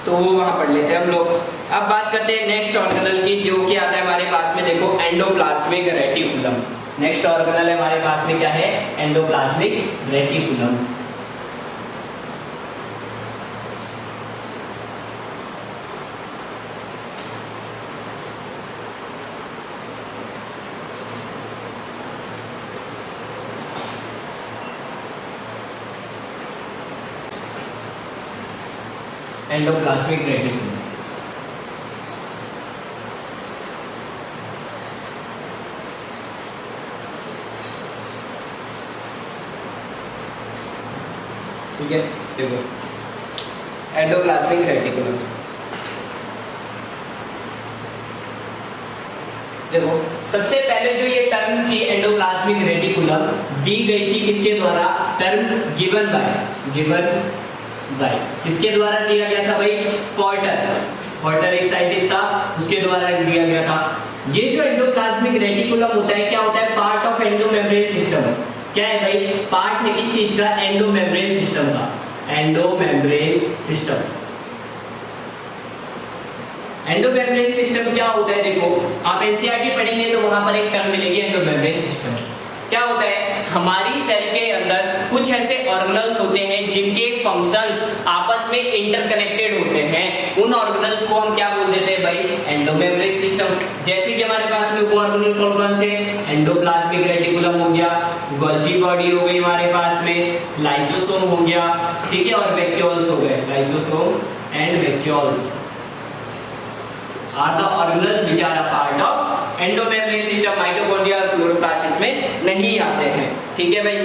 तो वो वहाँ पढ़ लेते हैं हम लोग। अब बात करते हैं नेक्स्ट ऑर्गेनल की, जो कि आता है हमारे पास में, देखो एंडोप्लाज्मिक रेटिकुलम। नेक्स्ट ऑर्गेनल है हमारे पास में क्या है, एंडोप्लाज्मिक रेटिकुलम। एंडोप्लाज्मिक रेटिकुलम ठीक है। देखो एंडोप्लाज्मिक रेटिकुलम, देखो सबसे पहले जो ये टर्म थी एंडोप्लाज्मिक रेटिकुलम दी गई थी किसके द्वारा, टर्म गिवन बाय किसके द्वारा दिया गया था भाई, पॉर्टर एक साइंटिस्ट था, उसके द्वारा दिया गया था। ये जो एंडोप्लाज्मिक रेटिकुलम होता है क्या होता है, पार्ट ऑफ एंडोमेम्ब्रेन सिस्टम। क्या है भाई, पार्ट है किस चीज का, एंडोमेम्ब्रेन सिस्टम का, एंडोमेम्ब्रेन सिस्टम। एंडोमेम्ब्रेन सिस्टम क्या होता है, देखो आप एनसीईआरटी पढ़ेंगे तो वहां पर एक टर्म मिलेगी एंडोमेम्ब्रेन सिस्टम। क्या होता है, हमारी सेल के अंदर कुछ ऐसे ऑर्गेनल्स होते हैं जिनके फंक्शंस आपस में इंटरकनेक्टेड होते हैं, उन ऑर्गेनल्स को हम क्या बोल देते हैं भाई, एंडोमेम्ब्रेन सिस्टम। जैसे कि हमारे पास में वो ऑर्गेनल कौन कौन से, एंडोप्लाज्मिक रेटिकुलम हो गया, गोल्जी बॉडी हो गई हमारे पास में, लाइसोसोम हो गया, ठीक है, और वैक्यूल्स हो गए, lysosome and vacuoles are the organelles which are a part of endomembrane system. Mitochondria और क्लोरोप्लास्ट में नहीं आते हैं, ठीक है भाई।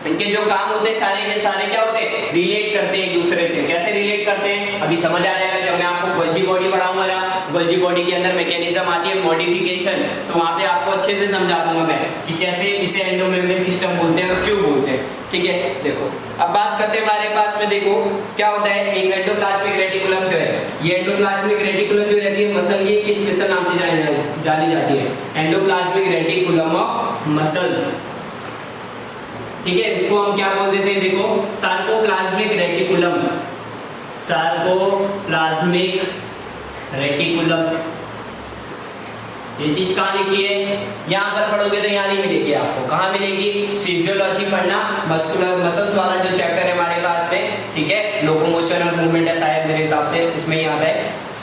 इनके जो काम होते हैं सारे के सारे क्या होते हैं, रिलेट करते हैं एक दूसरे से। कैसे रिलेट करते हैं अभी समझ आ जाएगा जब मैं आपको गोल्जी बॉडी पढ़ाऊंगा ना। गोल्जी बॉडी के अंदर मैकेनिज्म आती है मॉडिफिकेशन, तो वहां पे आपको अच्छे से समझा दूंगा मैं कि कैसे इसे एंडोमेम्ब्रेन सिस्टम बोलते हैं और क्यों बोलते हैं, ठीक है। देखो अब बात करते हैं हमारे पास में, देखो क्या होता है, एक एंडोप्लाज्मिक रेटिकुलम जो है, ये एंडोप्लाज्मिक रेटिकुलम जो रहती है मसल, ये किस मसल नाम से जानी जाती है, एंडोप्लाज्मिक रेटिकुलम ऑफ मसल्स, ठीक है। इसको हम क्या बोल देते हैं, देखो सार्कोप्लाज्मिक रेटिकुलम, सार्कोप्लाज्मिक रेटिकुलम। ये चीज कहाँ लिखी है, यहाँ पर पढ़ोगे तो यहाँ नहीं मिलेगी आपको, कहाँ मिलेगी, फिजियोलॉजी पढ़ना, मस्कुलर मसल्स वाला जो चैप्टर है हमारे पास में, ठीक है, लोकोमोशन और मूवमेंट है शायद मेरे हिसाब से, उसमें ही आता है,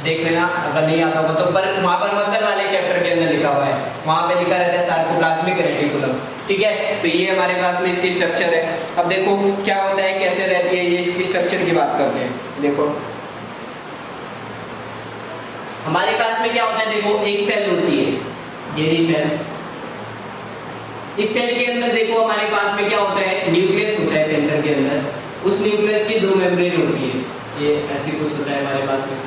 देख लेना अगर नहीं आता होगा तो। पर वहाँ पर मसल वाले चैप्टर के अंदर लिखा हुआ है, वहाँ पे लिखा रहता है सार्कोप्लाज्मिक रेटिकुलम, ठीक है। तो ये हमारे पास में इसकी स्ट्रक्चर है। अब देखो क्या होता है, कैसे रहती है ये, इसकी स्ट्रक्चर की बात करते हैं। देखो हमारे पास में क्या होता है, देखो एक सेल होती है, ये रही सेल। इस सेल के अंदर देखो हमारे पास में क्या होता है, न्यूक्लियस होता है सेंटर के अंदर, उस न्यूक्लियस की दो मेम्ब्रेन होती है, ये ऐसे कुछ होता है हमारे पास में।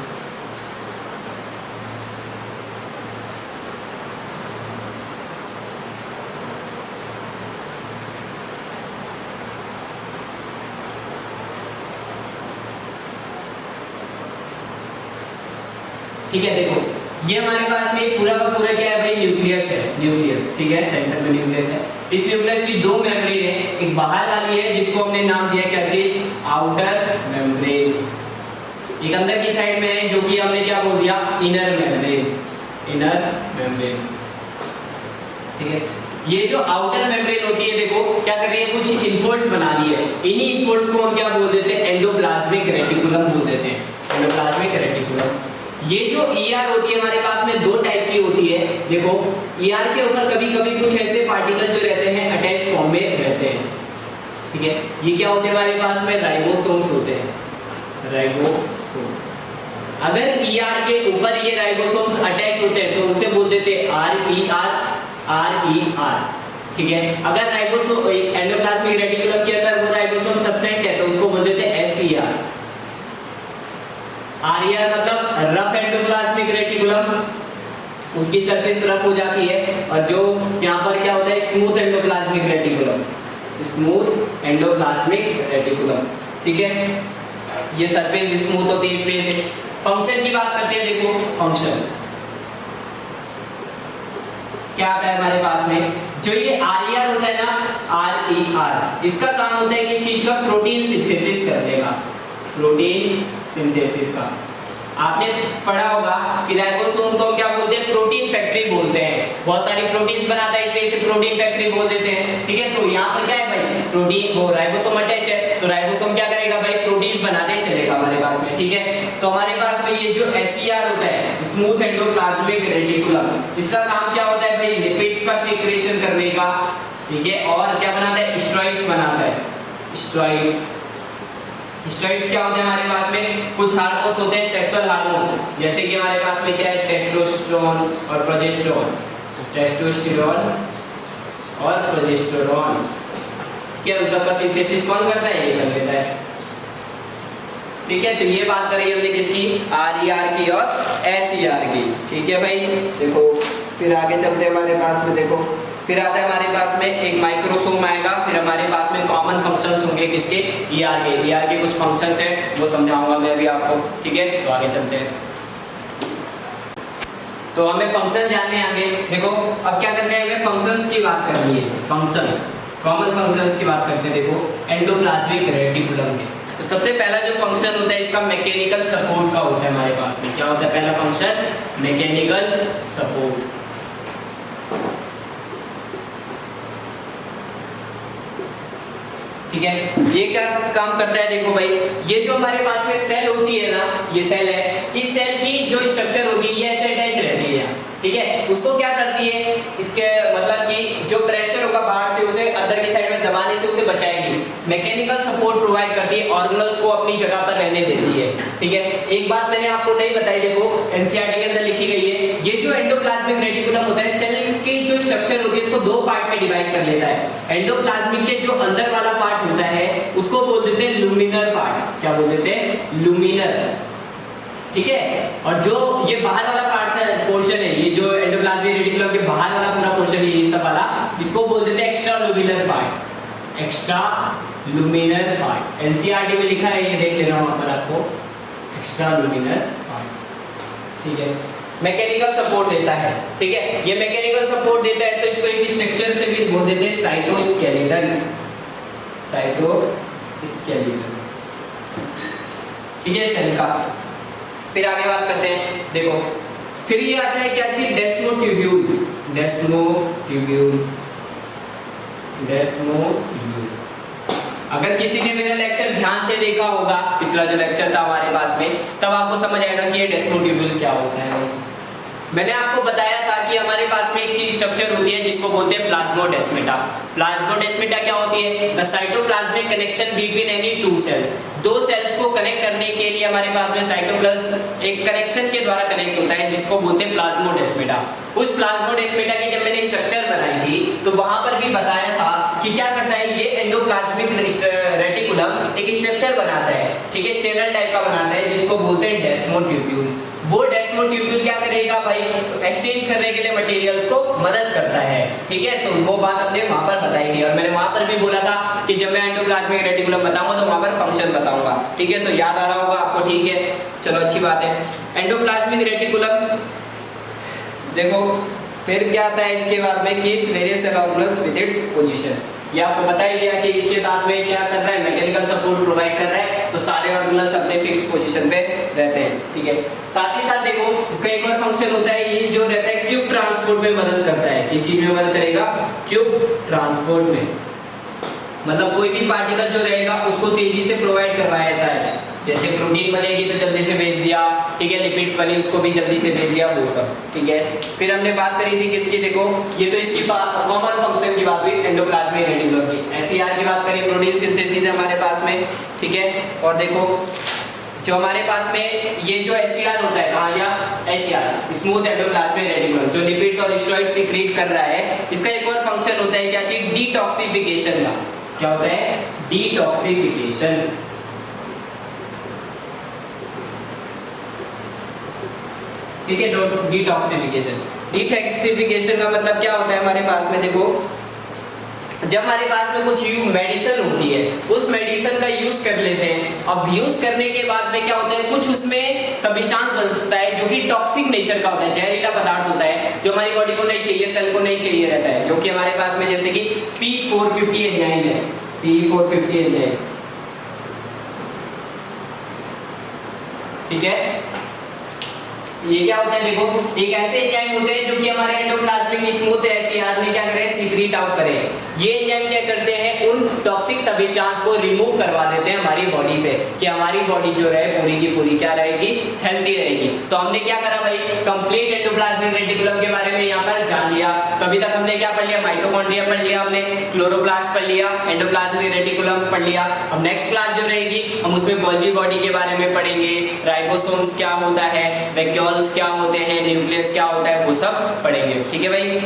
ठीक है, देखो ये हमारे पास में पूरा का पूरा क्या है भाई, न्यूक्लियस है, न्यूक्लियस, ठीक है, सेंटर में न्यूक्लियस है। इस न्यूक्लियस की दो मेम्ब्रेन है, एक बाहर वाली है जिसको हमने नाम दिया क्या चीज, आउटर मेम्ब्रेन, एक अंदर की साइड में है जो कि हमने क्या बोल दिया, इनर मेम्ब्रेन, इनर मेम्ब्रेन, ठीक है। ये जो आउटर मेम्ब्रेन होती है, देखो क्या कर रही है, कुछ इनफोल्ड्स बना रही है, इन्हीं इनफोल्ड्स को हम क्या बोल देते हैं, एंडोप्लाज्मिक रेटिकुलम बोल देते हैं, एंडोप्लाज्मिक रेटिकुलम। ये जो ईआर होती है हमारे पास में दो टाइप की होती है, देखो ईआर के ऊपर कभी कभी कुछ ऐसे पार्टिकल जो रहते हैं अटैच फॉर्म में रहते हैं, ठीक है। ये क्या होते हैं हमारे पास में, राइबोसोम्स होते हैं, राइबोसोम्स। अगर ईआर के ऊपर ये राइबोसोम्स अटैच होते हैं तो उसे बोल देते हैं आर, ठीक है। अगर राइबोसोम एंडोप्लाज्मिक रेटिकुलम के अंदर वो राइबोसोम सब्सटेंट है तो उसको बोल देते हैं एसईआर। आरईआर मतलब रफ एंडोप्लाज्मिक रेटिकुलम, उसकी सरफेस रफ हो जाती है, और जो यहाँ पर क्या होता है, smooth endoplasmic reticulum, smooth endoplasmic reticulum, ठीक है। ये सरफेस स्मूथ होती है इस वजह से। फंक्शन की बात करते हैं, देखो फंक्शन क्या आता है हमारे पास में, जो ये आरईआर होता है ना, आरईआर, इसका काम होता है किस चीज का, प्रोटीन सिंथेसिस करने का, प्रोटीन सिंथेसिस का। आपने पढ़ा होगा कि राइबोसोम को क्या बोलते हैं, प्रोटीन फैक्ट्री बोलते हैं। बहुत सारी प्रोटीन्स बनाता है, इसलिए इसे प्रोटीन फैक्ट्री बोल देते हैं। ठीक है, तो यहाँ पर क्या है भाई, प्रोटीन वो राइबोसोम अटैच है, तो राइबोसोम क्या करेगा भाई, प्रोटीन्स बनाते चलेगा हमारे पास में। ठीक है, तो हमारे पास में ये जो एसईआर होता है, स्मूथ एंडोप्लाज्मिक रेटिकुलम, इसका काम क्या होता है भाई, लिपिड्स का सीक्रेशन करने का। ठीक है, और क्या बनाता है, स्टेरॉइड्स बनाता है, स्टेरॉइड्स। स्टेरॉइड्स क्या होते हैं हमारे पास में, कुछ हार्मोन्स होते हैं, सेक्सुअल हार्मोन्स, जैसे कि हमारे पास में क्या है, टेस्टोस्टेरोन और प्रोजेस्टेरोन। टेस्टोस्टेरोन और प्रोजेस्टेरोन, क्या उन सबका सिंथेसिस कौन करता है, ये कर देता है। ठीक है, तो ये बात करी हमने किसकी, आरईआर की और एसईआर की। ठीक है भाई, देखो फिर आगे चलते हैं हमारे पास में, देखो फिर आता है हमारे पास में एक माइक्रोसोम आएगा, फिर हमारे पास में कॉमन फंक्शंस होंगे किसके, ईआर के। ईआर के कुछ फंक्शंस हैं, वो समझाऊंगा मैं अभी आपको। ठीक है, तो आगे चलते हैं। तो हमें फंक्शन जानने हैं आगे। देखो अब क्या करना है, हमें फंक्शंस की बात करनी है, फंक्शंस, कॉमन फंक्शंस की बात करते हैं। देखो एंडोप्लाज्मिक रेटिकुलम में तो सबसे पहला जो फंक्शन होता है इसका मैकेनिकल सपोर्ट का होता है हमारे पास में। क्या होता है पहला फंक्शन, मैकेनिकल सपोर्ट। ठीक है, ये क्या काम करता है, देखो भाई ये जो हमारे पास में सेल होती है ना, ये सेल है, इस सेल की जो स्ट्रक्चर होगी ये ऐसे अटैच रहती है। ठीक है, उसको क्या करती है, इसके मतलब कि जो प्रेशर होगा बाहर से उसे अंदर की साइड में दबाने से उसे बचाएगी। मैकेनिकल सपोर्ट प्रोवाइड करती है, ऑर्गेनल्स को अपनी जगह पर रहने देती है। ठीक है, एक बात मैंने आपको नहीं बताई, देखो एनसीईआरटी के अंदर लिखी गई है, ये जो एंडोप्लाज्मिक रेटिकुलम होता है, सेल की जो स्ट्रक्चर होती है इसको दो पार्ट में डिवाइड कर लेता है। एंडोप्लाज्मिक के जो अंदर वाला पार्ट होता है उसको बोल देते हैं लुमिनर पार्ट। क्या बोल देते हैं, लुमिनर। ठीक है, और जो ये बाहर वाला पार्ट है, पोर्शन है, ये जो एंडोप्लाज्मिक रेटिकुलम के बाहर वाला पूरा पोर्शन है, ये सब वाला, इसको बोल देते हैं extra luminal part. Extra luminal part NCERT में लिखा है, ये देख लेना वहां पर आपको, एक्स्ट्रा लुमिनर पार्ट। ठीक है, मैकेनिकल सपोर्ट देता है। ठीक है, ये मैकेनिकल सपोर्ट देता है तो इसको एक स्ट्रक्चर से भी बोल देते हैं साइटोस्केलेटन। साइटोस्केलेटन। ठीक है, सेल का। फिर आगे बात करते हैं, देखो फिर ये आता है क्या चीज, डेस्मोट्यूब्यूल। डेस्मोट्यूब्यूल, डेस्मोट्यूब्यूल। अगर किसी ने मेरा लेक्चर ध्यान से देखा होगा, पिछला जो लेक्चर था हमारे पास में, तब आपको समझ आएगा कि ये डेस्मोट्यूब्यूल क्या होता है। मैंने आपको बताया था कि हमारे पास में एक चीज स्ट्रक्चर होती है जिसको बोलते हैं प्लाज्मोडेस्मेटा। प्लाज्मोडेस्मेटा क्या होती है, the cytoplasmic connection between any two cells. दो सेल्स को कनेक्ट करने के लिए हमारे पास में साइटोप्लाज्म एक कनेक्शन के द्वारा कनेक्ट होता है जिसको बोलते हैं प्लाज्मोडेस्मेटा। उस प्लाज्मोडेस्मेटा की जब मैंने स्ट्रक्चर बनाई थी तो वहां पर भी बताया था कि क्या करता है, ये एंडोप्लाज्मिक रेटिकुलम एक स्ट्रक्चर बनाता है। ठीक है, चैनल टाइप का बनाता है जिसको बोलते हैं डेस्मोट्यूब्यूल। वो डेस्मोट्यूब्यूल क्या करेगा भाई, एक्सचेंज करने के लिए मटेरियल्स को मदद करता है। ठीक है, तो वो बात हमने वहां पर बताई थी, और मैंने वहां पर भी बोला था कि जब मैं एंडोप्लाज्मिक रेटिकुलम बताऊंगा तो वहां पर फंक्शन बताऊंगा। ठीक है, तो याद आ रहा होगा आपको। ठीक है, चलो अच्छी बात है। एंडोप्लाज्मिक रेटिकुलम देखो फिर क्या आता है इसके बाद में, keeps various cell organelles with its position. ये आपको बता ही दिया कि इसके साथ में क्या कर रहा है, मैकेनिकल सपोर्ट प्रोवाइड कर रहा है, तो सारे ऑर्गेनल्स अपने फिक्स पोजीशन पे रहते हैं। ठीक है, साथ ही साथ देखो इसका एक और फंक्शन होता है, ये जो रहता है क्यूब ट्रांसपोर्ट में मदद करता है। किस चीज में मदद करेगा, क्यूब ट्रांसपोर्ट में। मतलब कोई भी पार्टिकल जो रहेगा उसको तेजी से प्रोवाइड करवाया जाता है। जैसे प्रोटीन बनेगी तो जल्दी से भेज दिया, ठीक है, लिपिड्स बनी उसको भी जल्दी से भेज दिया, वो सब। ठीक है, फिर हमने बात करी थी किसकी, देखो ये तो इसकी कॉमन फंक्शन की बात हुई एंडोप्लाज्मिक रेटिकुलम की। एसईआर की बात करी, प्रोटीन सिंथेसिस है हमारे पास में। ठीक है, और देखो जो हमारे पास में ये जो एसईआर होता है, कहाँ गया एसईआर, स्मूथ एंडोप्लाज्मिक रेटिकुलम, जो लिपिड्स और स्टेरॉइड्स सीक्रेट कर रहा है, इसका एक और फंक्शन होता है क्या चीज, डिटॉक्सिफिकेशन का। क्या होता है, डिटॉक्सिफिकेशन। ठीक है, डिटॉक्सिफिकेशन। डिटॉक्सिफिकेशन का मतलब क्या होता है हमारे पास में, देखो जब हमारे पास में कुछ मेडिसिन होती है, उस मेडिसिन का यूज कर लेते हैं। अब यूज करने के बाद में क्या होता है, कुछ उसमें सब्सटेंस बनता है जो कि टॉक्सिक नेचर का होता है, जहरीला पदार्थ होता है, जो हमारी बॉडी को नहीं चाहिए, सेल को नहीं चाहिए रहता है, जो कि हमारे पास में जैसे कि P450 एंजाइम है, P450 एंजाइम्स। ठीक है। ये क्या होता है देखो, एक ऐसे एंजाइम होते हैं जो कि हमारे एंडोप्लाज्मिक स्मूथ एचसीआर में क्या करे, सीक्रेट आउट करे। ये एंजाइम क्या करते हैं, उन टॉक्सिक सब्सटेंस को रिमूव करवा देते हैं हमारी बॉडी से, कि हमारी बॉडी जो रहे पूरी की पूरी क्या रहेगी, हेल्दी रहेगी। तो हमने क्या करा भाई, कंप्लीट एंडोप्लाज्मिक रेटिकुलम के बारे में यहाँ पर जान लिया। तो अभी तक हमने क्या पढ़ लिया, माइटोकॉन्ड्रिया पढ़ लिया हमने, क्लोरोप्लास्ट पढ़ लिया, एंडोप्लाज्मिक रेटिकुलम पढ़ लिया। अब नेक्स्ट क्लास जो रहेगी हम उसमें गोल्जी बॉडी के बारे में पढ़ेंगे, राइबोसोम्स क्या होता है, वैक्यूल्स क्या होते हैं, न्यूक्लियस क्या होता है, वो सब पढ़ेंगे। ठीक है भाई।